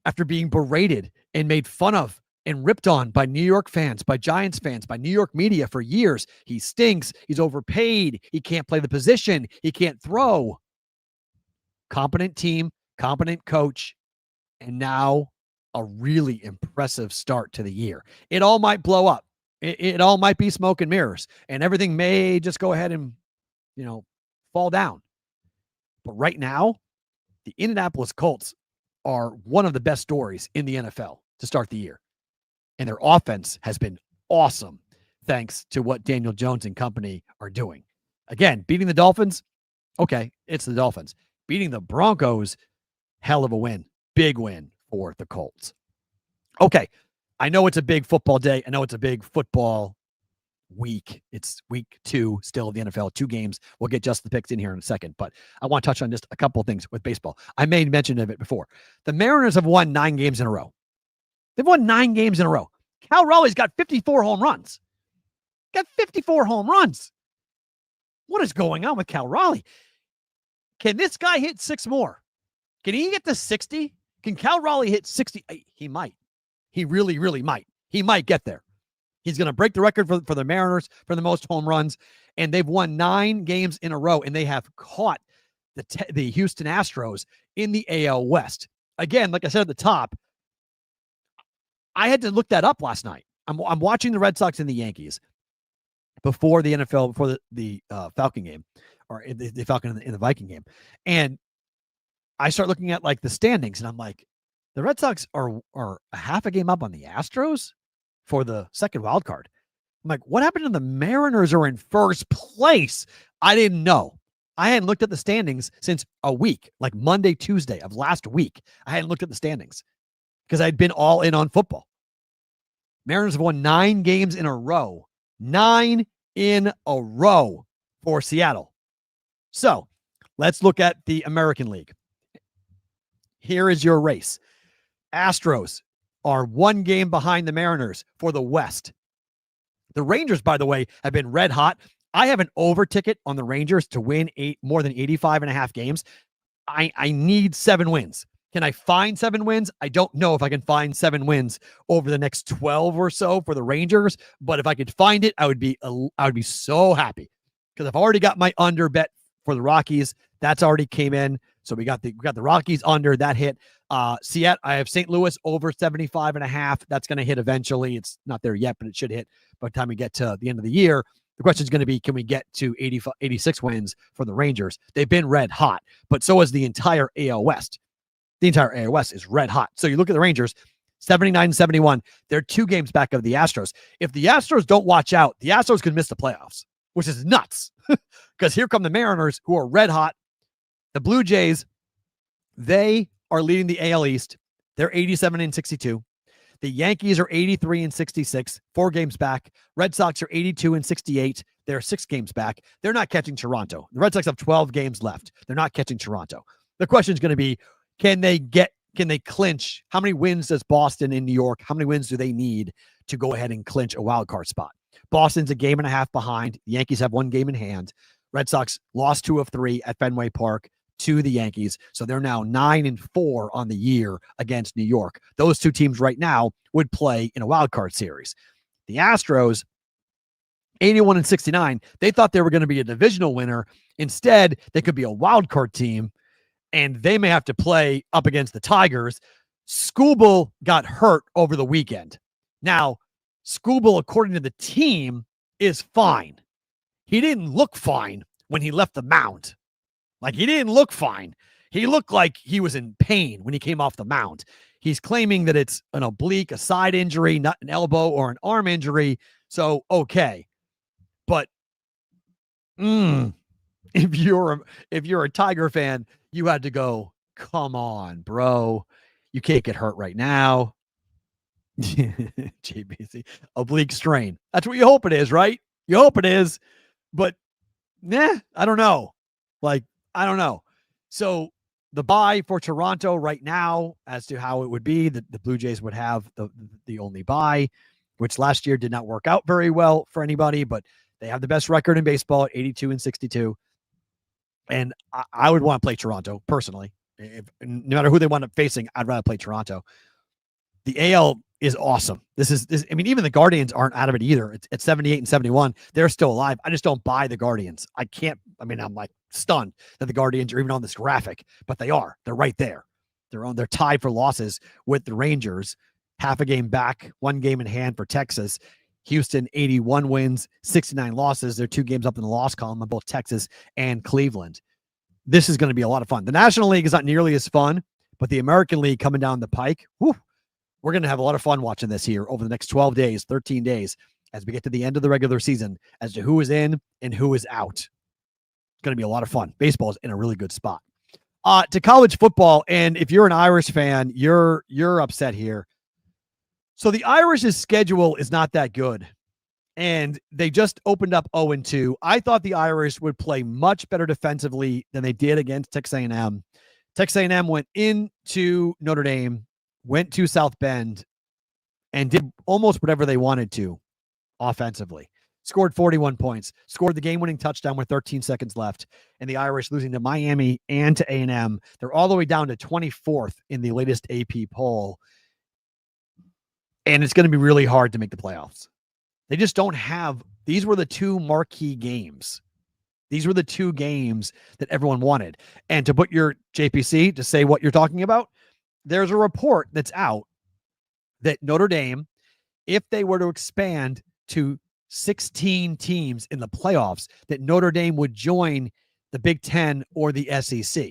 after being berated and made fun of and ripped on by New York fans, by Giants fans, by New York media for years, he stinks. He's overpaid. He can't play the position. He can't throw. Competent team, competent coach, and now a really impressive start to the year. It all might blow up. It all might be smoke and mirrors, and everything may just go ahead and, fall down. But right now, the Indianapolis Colts are one of the best stories in the NFL to start the year. And their offense has been awesome thanks to what Daniel Jones and company are doing. Again, beating the Dolphins, okay, it's the Dolphins. Beating the Broncos, hell of a win. Big win for the Colts. Okay, I know it's a big football day. I know it's a big football week. It's week 2 still of the NFL, 2 games. We'll get just the picks in here in a second, but I want to touch on just a couple of things with baseball. I made mention of it before. The Mariners have won 9 games in a row. They've won 9 games in a row. Cal Raleigh's got 54 home runs. Got 54 home runs. What is going on with Cal Raleigh? Can this guy hit 6 more? Can he get to 60? Can Cal Raleigh hit 60? He might. He really, really might. He might get there. He's going to break the record for the Mariners for the most home runs, and they've won 9 games in a row, and they have caught the Houston Astros in the AL West. Again, like I said at the top, I had to look that up last night. I'm watching the Red Sox and the Yankees before the NFL, before the Falcon game, or the Falcon in the Viking game. And I start looking at like the standings, and I'm like, the Red Sox are a half a game up on the Astros for the second wild card. I'm like, what happened to the Mariners are in first place? I didn't know. I hadn't looked at the standings since a week, like Monday, Tuesday of last week. I hadn't looked at the standings because I'd been all in on football. Mariners have won 9 games in a row. 9 in a row for Seattle. So let's look at the American League. Here is your race. Astros are 1 game behind the Mariners for the West. The Rangers, by the way, have been red hot. I have an over ticket on the Rangers to win more than 85.5 games. I need 7 wins. Can I find 7 wins? I don't know if I can find 7 wins over the next 12 or so for the Rangers, but if I could find it, I would be so happy because I've already got my under bet for the Rockies. That's already came in. So we got the Rockies under that hit. Seattle, I have St. Louis over 75.5. That's going to hit eventually. It's not there yet, but it should hit by the time we get to the end of the year. The question is going to be, can we get to 86 wins for the Rangers? They've been red hot, but so is the entire AL West. The entire AL West is red hot. So you look at the Rangers, 79-71. They're 2 games back of the Astros. If the Astros don't watch out, the Astros could miss the playoffs, which is nuts because here come the Mariners who are red hot. The Blue Jays, they are leading the AL East. They're 87-62. The Yankees are 83-66, 4 games back. Red Sox are 82-68. They're 6 games back. They're not catching Toronto. The Red Sox have 12 games left. They're not catching Toronto. The question is going to be, can they clinch? How many wins does Boston in New York? How many wins do they need to go ahead and clinch a wild card spot? Boston's a game and a half behind. The Yankees have 1 game in hand. Red Sox lost 2 of 3 at Fenway Park to the Yankees. So they're now 9-4 on the year against New York. Those 2 teams right now would play in a wild card series. The Astros, 81-69, they thought they were going to be a divisional winner. Instead, they could be a wild card team, and they may have to play up against the Tigers. Skubal got hurt over the weekend. Now, Skubal, according to the team, is fine. He didn't look fine when he left the mound. Like, he didn't look fine. He looked like he was in pain when he came off the mound. He's claiming that it's an oblique, a side injury, not an elbow or an arm injury. So, okay. But if you're a Tiger fan, you had to go, come on, bro. You can't get hurt right now. JBC, oblique strain. That's what you hope it is, right? You hope it is. But, I don't know. Like, I don't know. So the bye for Toronto right now, as to how it would be, the Blue Jays would have the only bye, which last year did not work out very well for anybody, but they have the best record in baseball at 82-62. And I would want to play Toronto personally. No matter who they wind up facing, I'd rather play Toronto. The AL is awesome. I mean, even the Guardians aren't out of it either. It's at 78-71. They're still alive. I just don't buy the Guardians. I'm like stunned that the Guardians are even on this graphic, but they are. They're right there. They're tied for losses with the Rangers, half a game back, 1 game in hand for Texas. Houston, 81 wins, 69 losses. They're 2 games up in the loss column on both Texas and Cleveland. This is going to be a lot of fun. The National League is not nearly as fun, but the American League coming down the pike, we're going to have a lot of fun watching this here over the next 12 days, 13 days, as we get to the end of the regular season, as to who is in and who is out. It's going to be a lot of fun. Baseball is in a really good spot. To college football, and if you're an Irish fan, you're upset here. So the Irish's schedule is not that good, and they just opened up 0-2. I thought the Irish would play much better defensively than they did against Texas A&M. Texas A&M went into Notre Dame, went to South Bend, and did almost whatever they wanted to offensively. Scored 41 points, scored the game-winning touchdown with 13 seconds left, and the Irish losing to Miami and to A&M. They're all the way down to 24th in the latest AP poll, and it's going to be really hard to make the playoffs. They just don't have – these were the 2 marquee games. These were the 2 games that everyone wanted. And to put your JPC, to say what you're talking about, there's a report that's out that Notre Dame, if they were to expand to 16 teams in the playoffs, that Notre Dame would join the Big Ten or the SEC,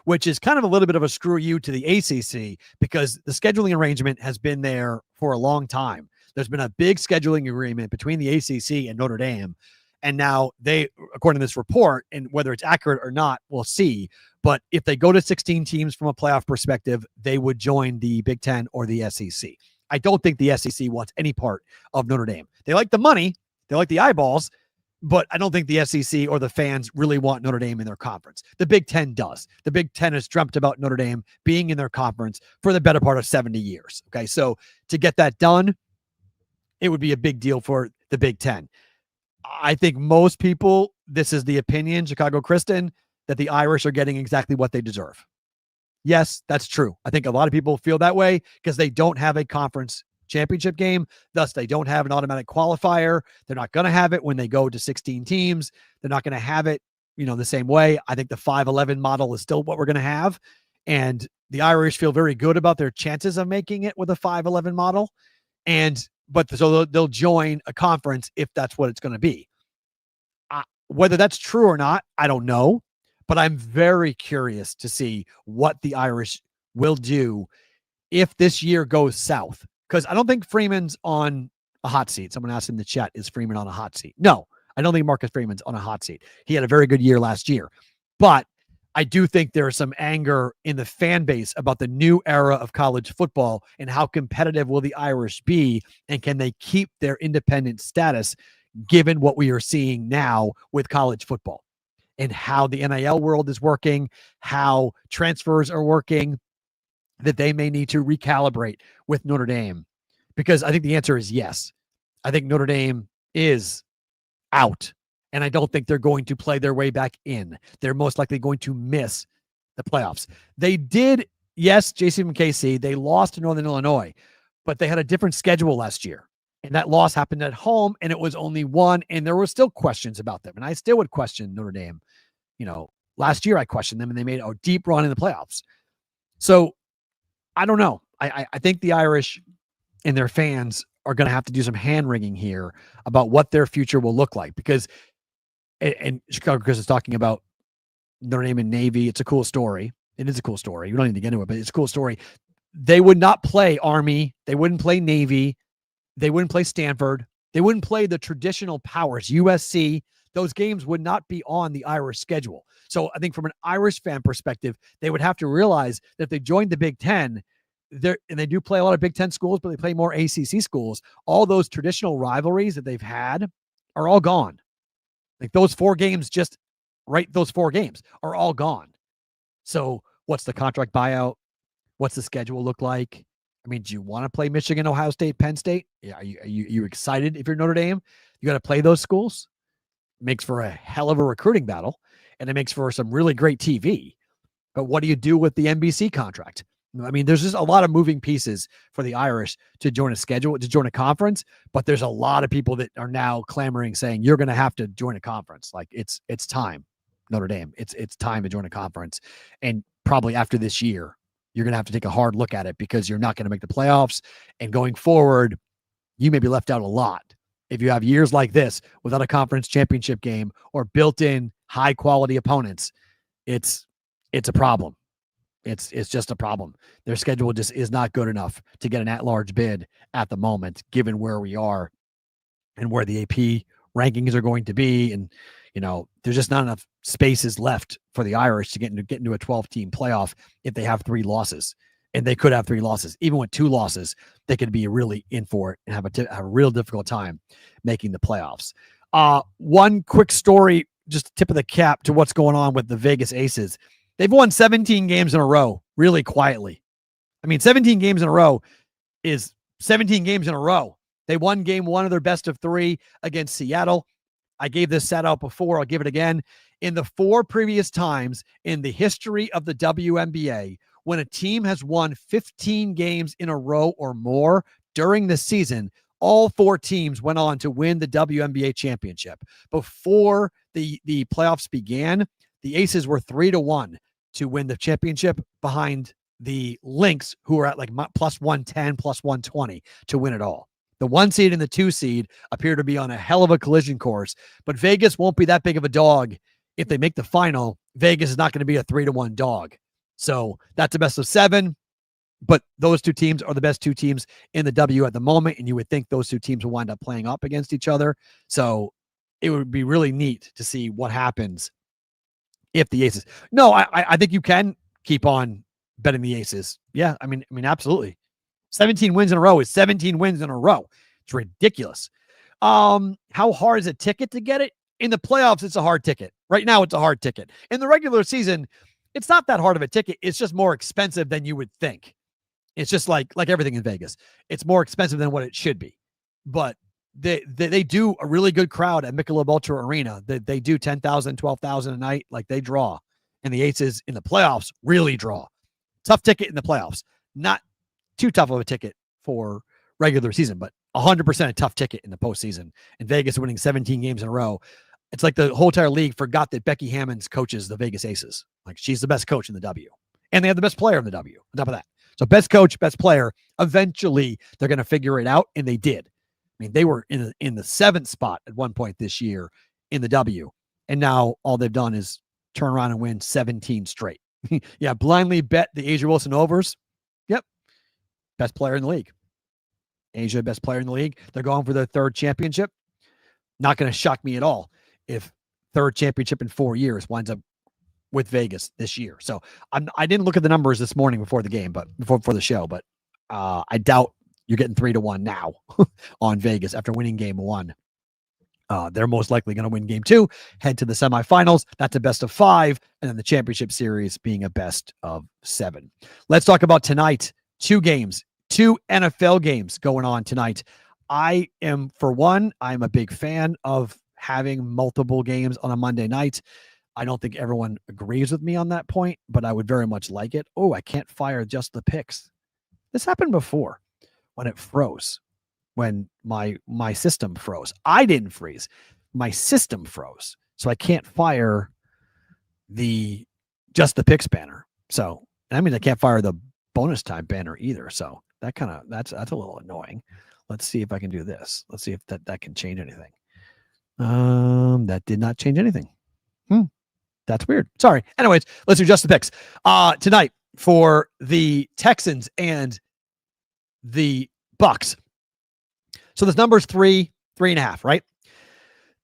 which is kind of a little bit of a screw you to the ACC, because the scheduling arrangement has been there for a long time. There's been a big scheduling agreement between the ACC and Notre Dame. And now they, according to this report, and whether it's accurate or not, we'll see. But if they go to 16 teams from a playoff perspective, they would join the Big Ten or the SEC. I don't think the SEC wants any part of Notre Dame. They like the money, they like the eyeballs, but I don't think the SEC or the fans really want Notre Dame in their conference. The Big Ten does. The Big Ten has dreamt about Notre Dame being in their conference for the better part of 70 years. Okay, so to get that done, it would be a big deal for the Big Ten. I think most people, this is the opinion, Chicago Kristen, that the Irish are getting exactly what they deserve. Yes, that's true. I think a lot of people feel that way because they don't have a conference championship game. Thus, they don't have an automatic qualifier. They're not going to have it when they go to 16 teams. They're not going to have it, the same way. I think the 5-11 model is still what we're going to have. And the Irish feel very good about their chances of making it with a 5-11 model. But they'll join a conference if that's what it's going to be. Whether that's true or not, I don't know. But I'm very curious to see what the Irish will do if this year goes south. Because I don't think Freeman's on a hot seat. Someone asked in the chat, is Freeman on a hot seat? No, I don't think Marcus Freeman's on a hot seat. He had a very good year last year. But I do think there is some anger in the fan base about the new era of college football and how competitive will the Irish be, and can they keep their independent status given what we are seeing now with college football and how the NIL world is working, how transfers are working, that they may need to recalibrate with Notre Dame? Because I think the answer is yes. I think Notre Dame is out. And I don't think they're going to play their way back in. They're most likely going to miss the playoffs. They did, yes, JC from KC, they lost to Northern Illinois, but they had a different schedule last year. And that loss happened at home, and it was only 1, and there were still questions about them. And I still would question Notre Dame. Last year I questioned them, and they made a deep run in the playoffs. So I don't know. I think the Irish and their fans are going to have to do some hand-wringing here about what their future will look like, because and Chicago Chris is talking about Notre Dame and Navy. It's a cool story. It is a cool story. We don't need to get into it, but it's a cool story. They would not play Army. They wouldn't play Navy. They wouldn't play Stanford. They wouldn't play the traditional powers, USC. Those games would not be on the Irish schedule. So I think from an Irish fan perspective, they would have to realize that if they joined the Big Ten, and they do play a lot of Big Ten schools, but they play more ACC schools, all those traditional rivalries that they've had are all gone. Like those 4 games, those 4 games are all gone. So what's the contract buyout? What's the schedule look like? I mean, do you want to play Michigan, Ohio State, Penn State? Yeah, are you excited if you're Notre Dame? You got to play those schools. It makes for a hell of a recruiting battle, and it makes for some really great TV. But what do you do with the NBC contract? I mean, there's just a lot of moving pieces for the Irish to join a conference, but there's a lot of people that are now clamoring saying you're going to have to join a conference. Like it's time, Notre Dame. It's time to join a conference. And probably after this year, you're going to have to take a hard look at it because you're not going to make the playoffs. And going forward, you may be left out a lot. If you have years like this without a conference championship game or built-in high-quality opponents, it's a problem. It's just a problem. Their schedule just is not good enough to get an at-large bid at the moment, given where we are and where the AP rankings are going to be. And, there's just not enough spaces left for the Irish to get into a 12-team playoff if they have 3 losses. And they could have 3 losses. Even with 2 losses, they could be really in for it and have a real difficult time making the playoffs. One quick story, just tip of the cap to what's going on with the Vegas Aces. They've won 17 games in a row, really quietly. I mean, 17 games in a row is 17 games in a row. They won game 1 of their best of 3 against Seattle. I gave this set out before. I'll give it again. In the 4 previous times in the history of the WNBA, when a team has won 15 games in a row or more during the season, all 4 teams went on to win the WNBA championship. Before the playoffs began, the Aces were 3-1 to win the championship behind the Lynx, who are at like plus 110, plus 120 to win it all. The 1 seed and the 2 seed appear to be on a hell of a collision course, but Vegas won't be that big of a dog. If they make the final, Vegas is not going to be a 3-1 dog. So that's a best of 7, but those 2 teams are the best 2 teams in the W at the moment, and you would think those 2 teams will wind up playing up against each other. So it would be really neat to see what happens if the Aces. No, I think you can keep on betting the Aces. Yeah, I mean, absolutely. 17 wins in a row is 17 wins in a row. It's ridiculous. How hard is a ticket to get it? In the playoffs, it's a hard ticket. Right now, it's a hard ticket. In the regular season, it's not that hard of a ticket. It's just more expensive than you would think. It's just like everything in Vegas. It's more expensive than what it should be. But they do a really good crowd at Michelob Ultra Arena. They do 10,000, 12,000 a night. Like they draw. And the Aces in the playoffs really draw. Tough ticket in the playoffs. Not too tough of a ticket for regular season, but 100% a tough ticket in the postseason. And Vegas winning 17 games in a row. It's like the whole entire league forgot that Becky Hammons coaches the Vegas Aces. Like she's the best coach in the W. And they have the best player in the W on top of that. So best coach, best player. Eventually, they're going to figure it out, and they did. I mean, they were in the 7th spot at one point this year in the W. And now all they've done is turn around and win 17 straight. Yeah, blindly bet the Asia Wilson overs. Yep. Best player in the league. Asia, best player in the league. They're going for their 3rd championship. Not going to shock me at all if 3rd championship in 4 years winds up with Vegas this year. So I didn't look at the numbers this morning before the game, but before the show, but I doubt you're getting 3-1 now on Vegas after winning game 1. They're most likely going to win game 2, head to the semifinals. That's a best of 5, and then the championship series being a best of 7. Let's talk about tonight. 2 games, 2 NFL games going on tonight. I'm a big fan of having multiple games on a Monday night. I don't think everyone agrees with me on that point, but I would very much like it. Oh, I can't fire just the picks. This happened before when it froze, when my system froze. I didn't freeze. My system froze. So I can't fire just the picks banner. So, I mean, I can't fire the bonus time banner either. So that's a little annoying. Let's see if I can do this. Let's see if that can change anything. That did not change anything. That's weird. Sorry. Anyways, let's adjust the picks. Tonight for the Texans and the Bucks. So this number's 3.5, right?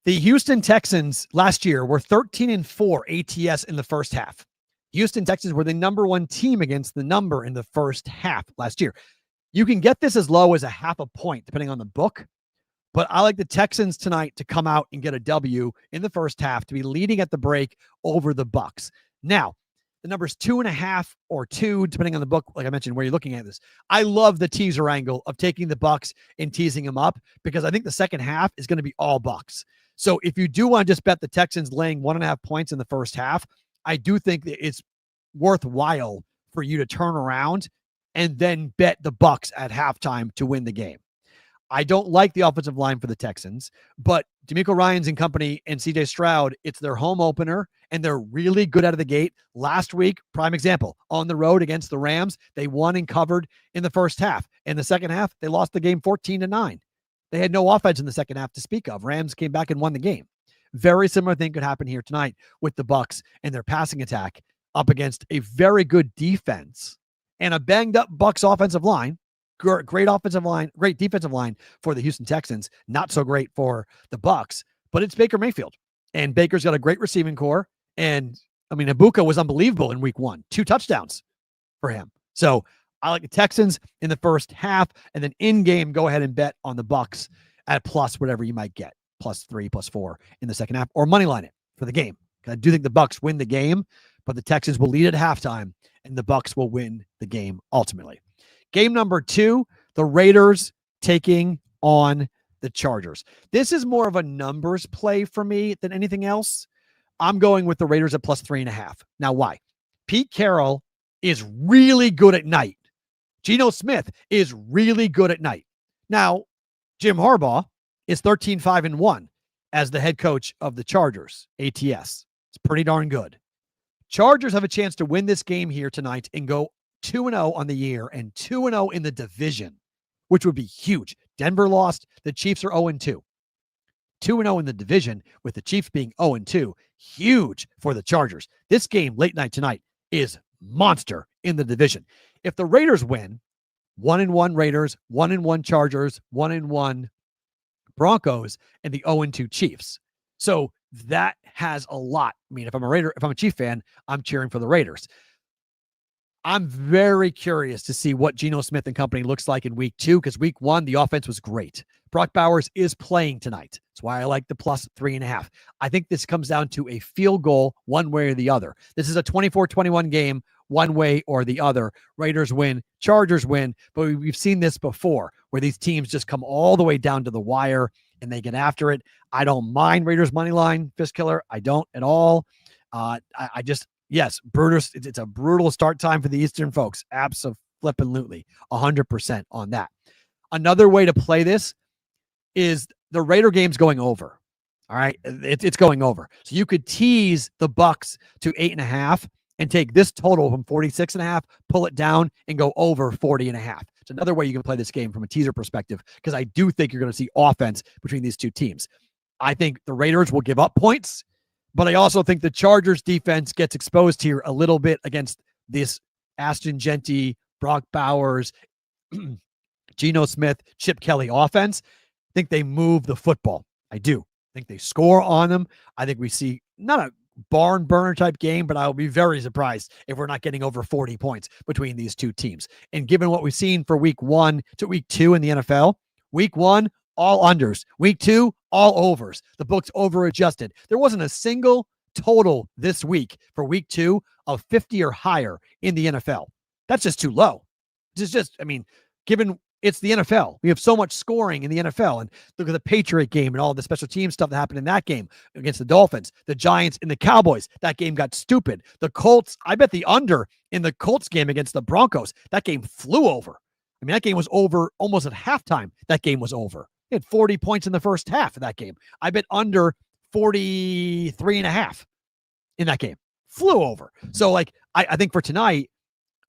The Houston Texans last year were 13-4 ATS in the first half. Houston Texans were the number one team against the number in the first half last year. You can get this as low as a half a point, depending on the book. But I like the Texans tonight to come out and get a W in the first half, to be leading at the break over the Bucks. Now, the number's 2.5 or 2, depending on the book, like I mentioned, where you're looking at this. I love the teaser angle of taking the Bucks and teasing them up, because I think the second half is going to be all Bucks. So if you do want to just bet the Texans laying 1.5 points in the first half, I do think that it's worthwhile for you to turn around and then bet the Bucks at halftime to win the game. I don't like the offensive line for the Texans, but DeMeco Ryans and company and CJ Stroud, it's their home opener, and they're really good out of the gate. Last week, prime example, on the road against the Rams, they won and covered in the first half. In the second half, they lost the game 14-9. They had no offense in the second half to speak of. Rams came back and won the game. Very similar thing could happen here tonight with the Bucks and their passing attack up against a very good defense and a banged up Bucks offensive line. Great offensive line, great defensive line for the Houston Texans. Not so great for the Bucks, but it's Baker Mayfield. And Baker's got a great receiving core. And I mean, Ibuka was unbelievable in week 1. 2 touchdowns for him. So I like the Texans in the first half, and then in game, go ahead and bet on the Bucks at plus whatever you might get, +3, +4 in the second half, or money line it for the game. I do think the Bucks win the game, but the Texans will lead at halftime, and the Bucks will win the game ultimately. Game number 2, the Raiders taking on the Chargers. This is more of a numbers play for me than anything else. I'm going with the Raiders at +3.5. Now, why? Pete Carroll is really good at night. Geno Smith is really good at night. Now, Jim Harbaugh is 13-5-1 as the head coach of the Chargers, ATS. It's pretty darn good. Chargers have a chance to win this game here tonight and go 2-0 on the year and 2-0 in the division, which would be huge. Denver lost. The Chiefs are 0-2. 2-0 in the division with the Chiefs being 0-2. Huge for the Chargers. This game late night tonight is monster in the division. If the Raiders win, 1-1 Raiders, 1-1 Chargers, 1-1 Broncos, and the 0-2 Chiefs. So that has a lot. I mean, if I'm a Chief fan, I'm cheering for the Raiders. I'm very curious to see what Geno Smith and company looks like in week 2, because week 1, the offense was great. Brock Bowers is playing tonight. That's why I like the +3.5. I think this comes down to a field goal one way or the other. This is a 24-21 game, one way or the other. Raiders win, Chargers win, but we've seen this before where these teams just come all the way down to the wire and they get after it. I don't mind Raiders money line, fist killer. I don't at all. Yes, Brutus. It's a brutal start time for the Eastern folks. Absolutely, 100% on that. Another way to play this is the Raider game's going over. All right, it's going over. So you could tease the Bucks to 8.5 and take this total from 46.5, pull it down, and go over 40.5. It's another way you can play this game from a teaser perspective, because I do think you're going to see offense between these two teams. I think the Raiders will give up points, but I also think the Chargers defense gets exposed here a little bit against this Ashton Genty, Brock Bowers, Geno Smith, Chip Kelly offense. I think they move the football. I do. I think they score on them. I think we see not a barn burner type game, but I'll be very surprised if we're not getting over 40 points between these two teams. And given what we've seen for week 1 to week 2 in the NFL, week 1, all unders. Week 2, all overs. The book's over adjusted. There wasn't a single total this week for week 2 of 50 or higher in the NFL. That's just too low. Given it's the NFL, we have so much scoring in the NFL, and look at the Patriot game and all the special team stuff that happened in that game against the Dolphins, the Giants and the Cowboys. That game got stupid. The Colts, I bet the under in the Colts game against the Broncos, that game flew over. I mean, that game was over almost at halftime. That game was over. He had 40 points in the first half of that game. I bet under 43.5 in that game. Flew over. So, I think for tonight,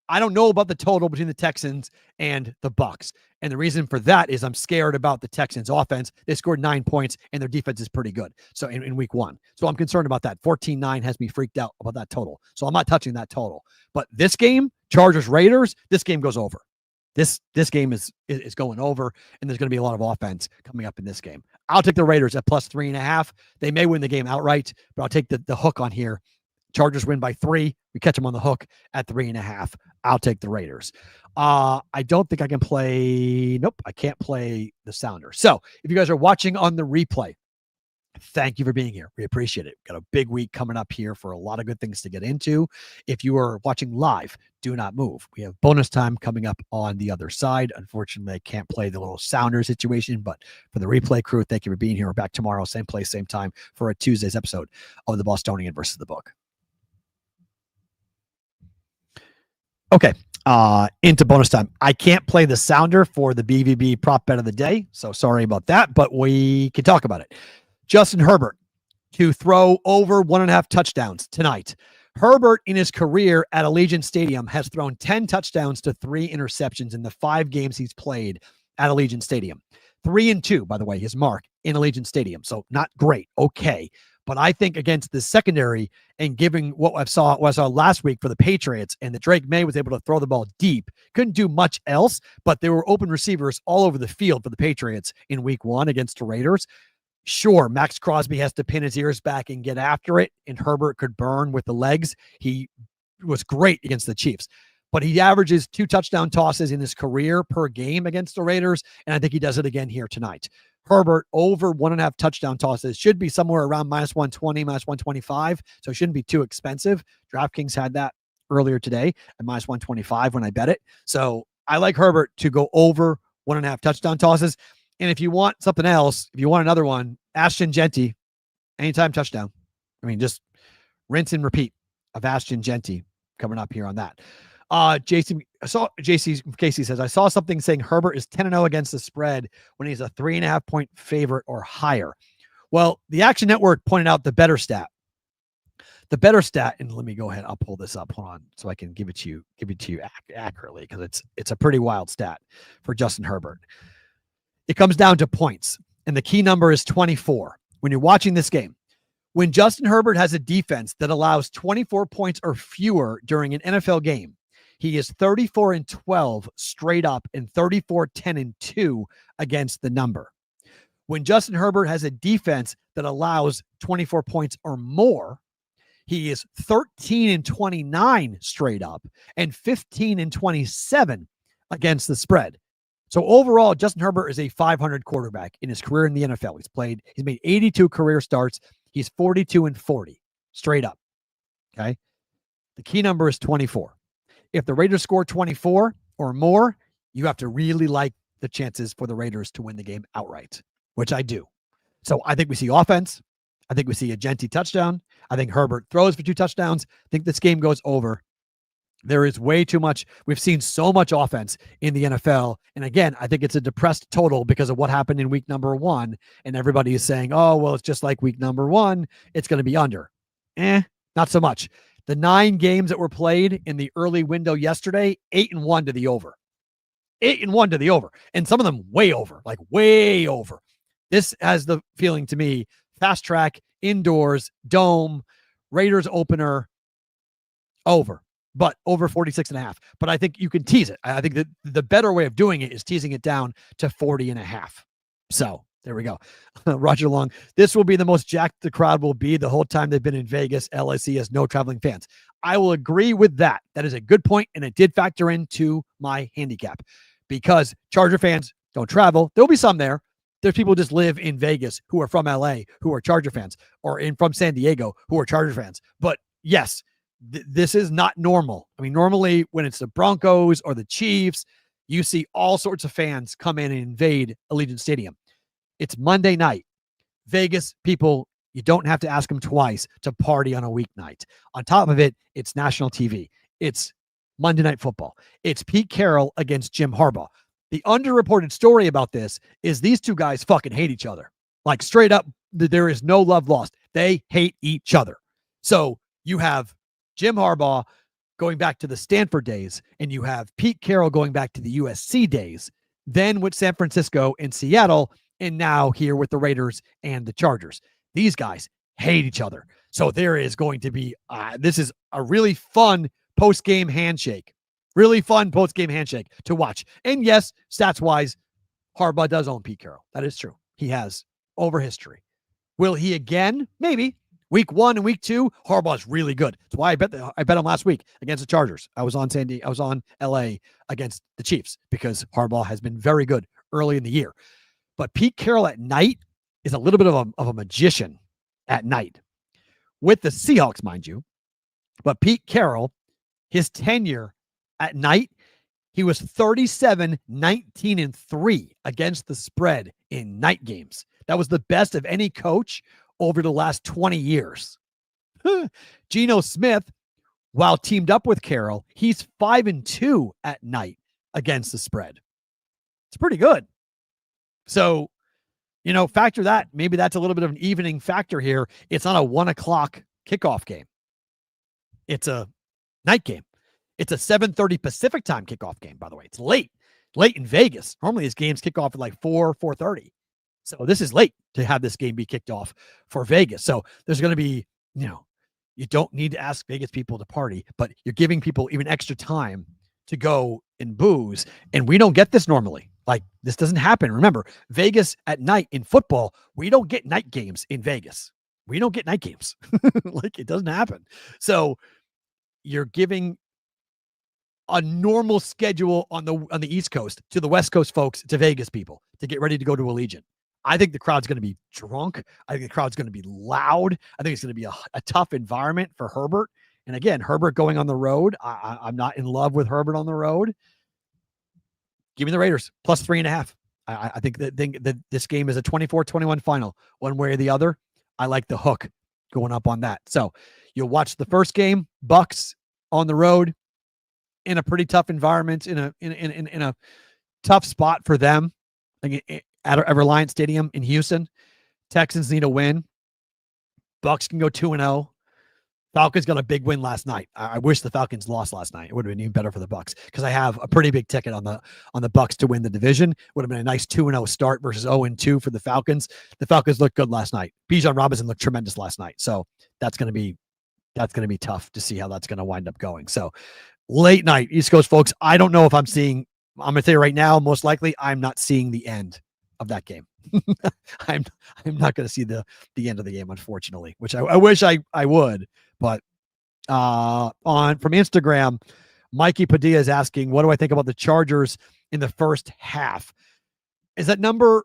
I don't know about the total between the Texans and the Bucs. And the reason for that is I'm scared about the Texans offense. They scored 9 points and their defense is pretty good. So in week 1. So I'm concerned about that. 14-9 has me freaked out about that total. So I'm not touching that total. But this game, Chargers Raiders, this game goes over. This game is going over, and there's going to be a lot of offense coming up in this game. I'll take the Raiders at plus 3.5. They may win the game outright, but I'll take the hook on here. Chargers win by 3. We catch them on the hook at 3.5. I'll take the Raiders. I don't think I can play. Nope, I can't play the Sounder. So if you guys are watching on the replay, thank you for being here. We appreciate it. Got a big week coming up here for a lot of good things to get into. If you are watching live, do not move. We have bonus time coming up on the other side. Unfortunately, I can't play the little Sounder situation, but for the replay crew, thank you for being here. We're back tomorrow, same place, same time for a Tuesday's episode of the Bostonian versus the Book. Okay. Into bonus time. I can't play the Sounder for the BVB prop bet of the day. So sorry about that, but we can talk about it. Justin Herbert to throw over 1.5 touchdowns tonight. Herbert in his career at Allegiant Stadium has thrown 10 touchdowns to 3 interceptions in the 5 games he's played at Allegiant Stadium. 3-2, by the way, his mark in Allegiant Stadium. So not great. Okay. But I think against the secondary and giving what I saw last week for the Patriots and that Drake May was able to throw the ball deep, couldn't do much else, but there were open receivers all over the field for the Patriots in week 1 against the Raiders. Sure, Max Crosby has to pin his ears back and get after it, and Herbert could burn with the legs. He was great against the Chiefs, but he averages 2 touchdown tosses in his career per game against the Raiders, and I think he does it again here tonight. Herbert over 1.5 touchdown tosses should be somewhere around -120, -125, so it shouldn't be too expensive. DraftKings had that earlier today at -125 when I bet it. So I like Herbert to go over 1.5 touchdown tosses. And if you want something else, if you want another one, Ashton Genty, anytime touchdown. I mean, just rinse and repeat of Ashton Genty coming up here on that. Casey says, I saw something saying Herbert is 10-0 against the spread when he's a 3.5 point favorite or higher. Well, the Action Network pointed out the better stat. The better stat, and let me go ahead. I'll pull this up. Hold on, so I can give it to you accurately, because it's a pretty wild stat for Justin Herbert. It comes down to points, and the key number is 24. When you're watching this game, when Justin Herbert has a defense that allows 24 points or fewer during an NFL game, he is 34-12 straight up and 34-10-2 against the number. When Justin Herbert has a defense that allows 24 points or more, he is 13-29 straight up and 15-27 against the spread. So overall, Justin Herbert is a 500 quarterback in his career in the NFL. He's made 82 career starts. He's 42-40 straight up. Okay. The key number is 24. If the Raiders score 24 or more, you have to really like the chances for the Raiders to win the game outright, which I do. So I think we see offense. I think we see a Genty touchdown. I think Herbert throws for 2 touchdowns. I think this game goes over. There is way too much. We've seen so much offense in the NFL. And again, I think it's a depressed total because of what happened in week number 1. And everybody is saying, oh, well, it's just like week number 1. It's going to be under. Not so much. The 9 games that were played in the early window yesterday, 8-1 to the over. 8-1 to the over. And some of them way over, like way over. This has the feeling to me, fast track, indoors, dome, Raiders opener, over. But over 46.5. But I think you can tease it. I think that the better way of doing it is teasing it down to 40.5. So there we go. Roger Long. This will be the most jacked the crowd will be the whole time they've been in Vegas. LAC has no traveling fans. I will agree with that. That is a good point, and it did factor into my handicap because Charger fans don't travel. There'll be some there. There's people who just live in Vegas who are from LA who are Charger fans, or from San Diego who are Charger fans. But yes, this is not normal. I mean, normally when it's the Broncos or the Chiefs, you see all sorts of fans come in and invade Allegiant Stadium. It's Monday night. Vegas people, you don't have to ask them twice to party on a weeknight. On top of it, it's national TV. It's Monday Night Football. It's Pete Carroll against Jim Harbaugh. The underreported story about this is these two guys fucking hate each other. Like straight up, there is no love lost. They hate each other. So you have Jim Harbaugh going back to the Stanford days, and you have Pete Carroll going back to the USC days, then with San Francisco and Seattle, and now here with the Raiders and the Chargers. These guys hate each other. So there is going to be, this is a really fun post-game handshake. Really fun post-game handshake to watch. And yes, stats-wise, Harbaugh does own Pete Carroll. That is true. He has over history. Will he again? Maybe. Week 1 and week 2, Harbaugh's really good. That's why I bet him last week against the Chargers. I was on LA against the Chiefs because Harbaugh has been very good early in the year. But Pete Carroll at night is a little bit of a magician at night with the Seahawks, mind you. But Pete Carroll, his tenure at night, he was 37-19-3 against the spread in night games. That was the best of any coach over the last 20 years. Geno Smith, while teamed up with Carroll, he's 5-2 at night against the spread. It's pretty good. So, factor that. Maybe that's a little bit of an evening factor here. It's not a 1:00 kickoff game. It's a night game. It's a 7:30 Pacific time kickoff game, by the way. It's late in Vegas. Normally these games kick off at like 4:30. So this is late to have this game be kicked off for Vegas. So there's going to be, you don't need to ask Vegas people to party, but you're giving people even extra time to go and booze. And we don't get this normally. Like, this doesn't happen. Remember, Vegas at night in football, we don't get night games in Vegas. We don't get night games. Like, it doesn't happen. So you're giving a normal schedule on the East Coast to the West Coast folks, to Vegas people, to get ready to go to Allegiant. I think the crowd's going to be drunk. I think the crowd's going to be loud. I think it's going to be a tough environment for Herbert. And again, Herbert going on the road. I'm not in love with Herbert on the road. Give me the Raiders plus 3.5. I think that this game is a 24-21 final, one way or the other. I like the hook going up on that. So you'll watch the first game, Bucks on the road in a pretty tough environment, in a tough spot for them. At Reliant Stadium in Houston. Texans need a win. Bucks can go 2-0. Falcons got a big win last night. I wish the Falcons lost last night. It would have been even better for the Bucks because I have a pretty big ticket on the Bucks to win the division. Would have been a nice 2-0 start versus 0-2 for the Falcons. The Falcons looked good last night. Bijan Robinson looked tremendous last night. So that's going to be tough to see how that's going to wind up going. So late night, East Coast folks, I don't know if I'm going to tell you right now, most likely I'm not seeing the end of that game. I'm not going to see the end of the game, unfortunately, which I wish I would. But from Instagram, Mikey Padilla is asking, what do I think about the Chargers in the first half? Is that number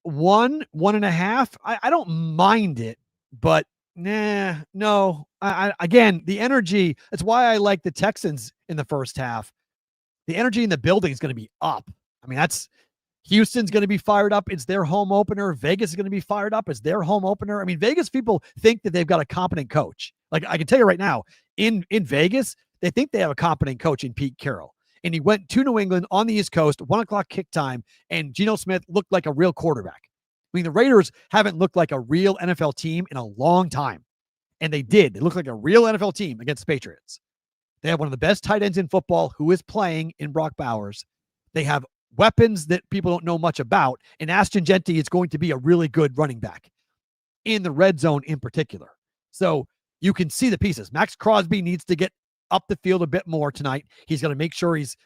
1.5? I don't mind it, but no. Again, the energy, that's why I like the Texans in the first half. The energy in the building is going to be up. I mean, Houston's going to be fired up. It's their home opener. Vegas is going to be fired up. It's their home opener. I mean, Vegas people think that they've got a competent coach. Like, I can tell you right now, in Vegas, they think they have a competent coach in Pete Carroll. And he went to New England on the East Coast, 1:00 kick time, and Geno Smith looked like a real quarterback. I mean, the Raiders haven't looked like a real NFL team in a long time. And they did. They looked like a real NFL team against the Patriots. They have one of the best tight ends in football who is playing in Brock Bowers. They have weapons that people don't know much about. And Ashton Jeanty is going to be a really good running back in the red zone in particular. So you can see the pieces. Max Crosby needs to get up the field a bit more tonight. He's going to make sure he's,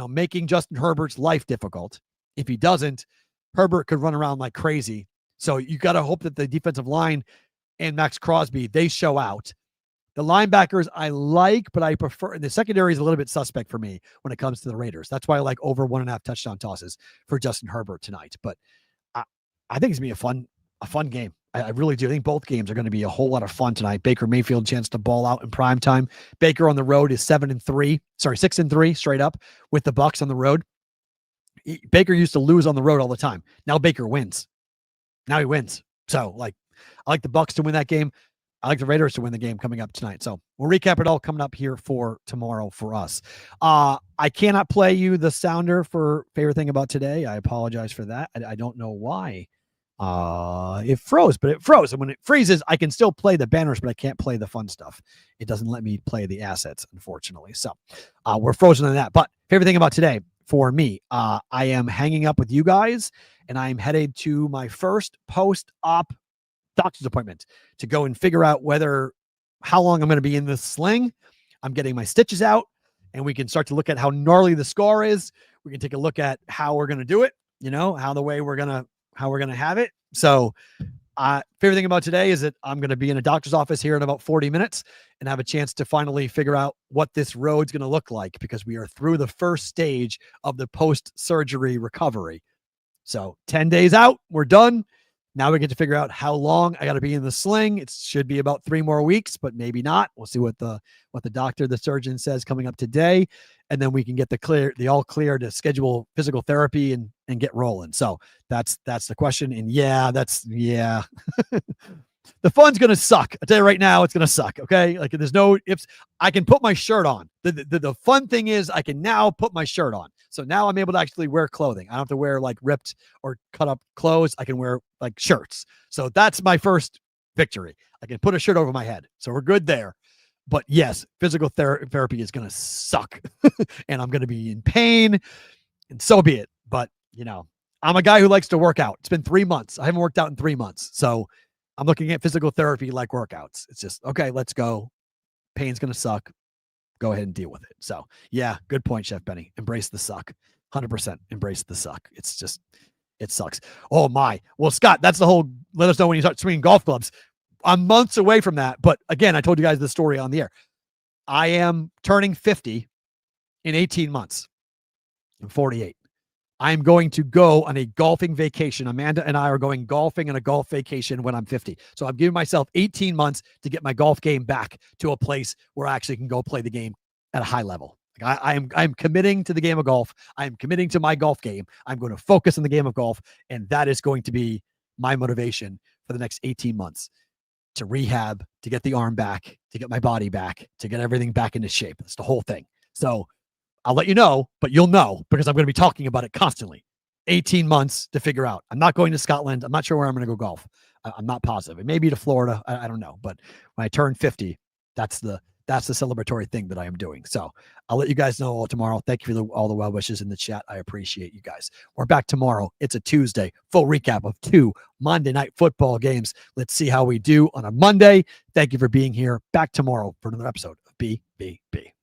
making Justin Herbert's life difficult. If he doesn't, Herbert could run around like crazy. So you got to hope that the defensive line and Max Crosby, they show out. The linebackers I like, but I prefer, the secondary is a little bit suspect for me when it comes to the Raiders. That's why I like over 1.5 touchdown tosses for Justin Herbert tonight. But I think it's going to be a fun game. I really do. I think both games are going to be a whole lot of fun tonight. Baker Mayfield chance to ball out in prime time. Baker on the road is 6-3 straight up with the Bucks on the road. Baker used to lose on the road all the time. Now Baker wins. Now he wins. So I like the Bucks to win that game. I like the Raiders to win the game coming up tonight. So we'll recap it all coming up here for tomorrow for us. I cannot play you the sounder for favorite thing about today. I apologize for that. I don't know why It froze, but it froze. And when it freezes, I can still play the banners, but I can't play the fun stuff. It doesn't let me play the assets, unfortunately. So we're frozen on that. But favorite thing about today for me, I am hanging up with you guys, and I'm headed to my first post-op doctor's appointment to go and figure out how long I'm going to be in this sling. I'm getting my stitches out, and we can start to look at how gnarly the scar is. We can take a look at how we're going to do it, how we're going to have it. So favorite thing about today is that I'm going to be in a doctor's office here in about 40 minutes and have a chance to finally figure out what this road's going to look like, because we are through the first stage of the post-surgery recovery. So 10 days out, we're done. Now we get to figure out how long I got to be in the sling. It should be about 3 more weeks, but maybe not. We'll see what the surgeon says coming up today. And then we can get the all clear to schedule physical therapy and get rolling. So that's the question. And the fun's going to suck. I'll tell you right now, it's going to suck. Okay. Like there's no ifs. I can put my shirt on. The fun thing is I can now put my shirt on. So now I'm able to actually wear clothing. I don't have to wear like ripped or cut up clothes. I can wear like shirts. So that's my first victory. I can put a shirt over my head. So we're good there. But yes, physical therapy is going to suck and I'm going to be in pain, and so be it. But I'm a guy who likes to work out. It's been 3 months. I haven't worked out in 3 months. So I'm looking at physical therapy like workouts. It's just, okay, let's go. Pain's going to suck. Go ahead and deal with it. So yeah, good point, Chef Benny. Embrace the suck. 100% embrace the suck. It's just, it sucks. Oh my. Well, Scott, that's the whole, let us know when you start swinging golf clubs. I'm months away from that. But again, I told you guys the story on the air. I am turning 50 in 18 months. I'm 48. I'm going to go on a golfing vacation. Amanda and I are going golfing on a golf vacation when I'm 50. So I'm giving myself 18 months to get my golf game back to a place where I actually can go play the game at a high level. Like I'm committing to the game of golf. I'm committing to my golf game. I'm going to focus on the game of golf. And that is going to be my motivation for the next 18 months. To rehab, to get the arm back, to get my body back, to get everything back into shape. That's the whole thing. So I'll let you know, but you'll know because I'm going to be talking about it constantly. 18 months to figure out. I'm not going to Scotland. I'm not sure where I'm going to go golf. I'm not positive. It may be to Florida. I don't know. But when I turn 50, that's the celebratory thing that I am doing. So I'll let you guys know all tomorrow. Thank you for all the well wishes in the chat. I appreciate you guys. We're back tomorrow. It's a Tuesday. Full recap of 2 Monday night football games. Let's see how we do on a Monday. Thank you for being here. Back tomorrow for another episode of BBB.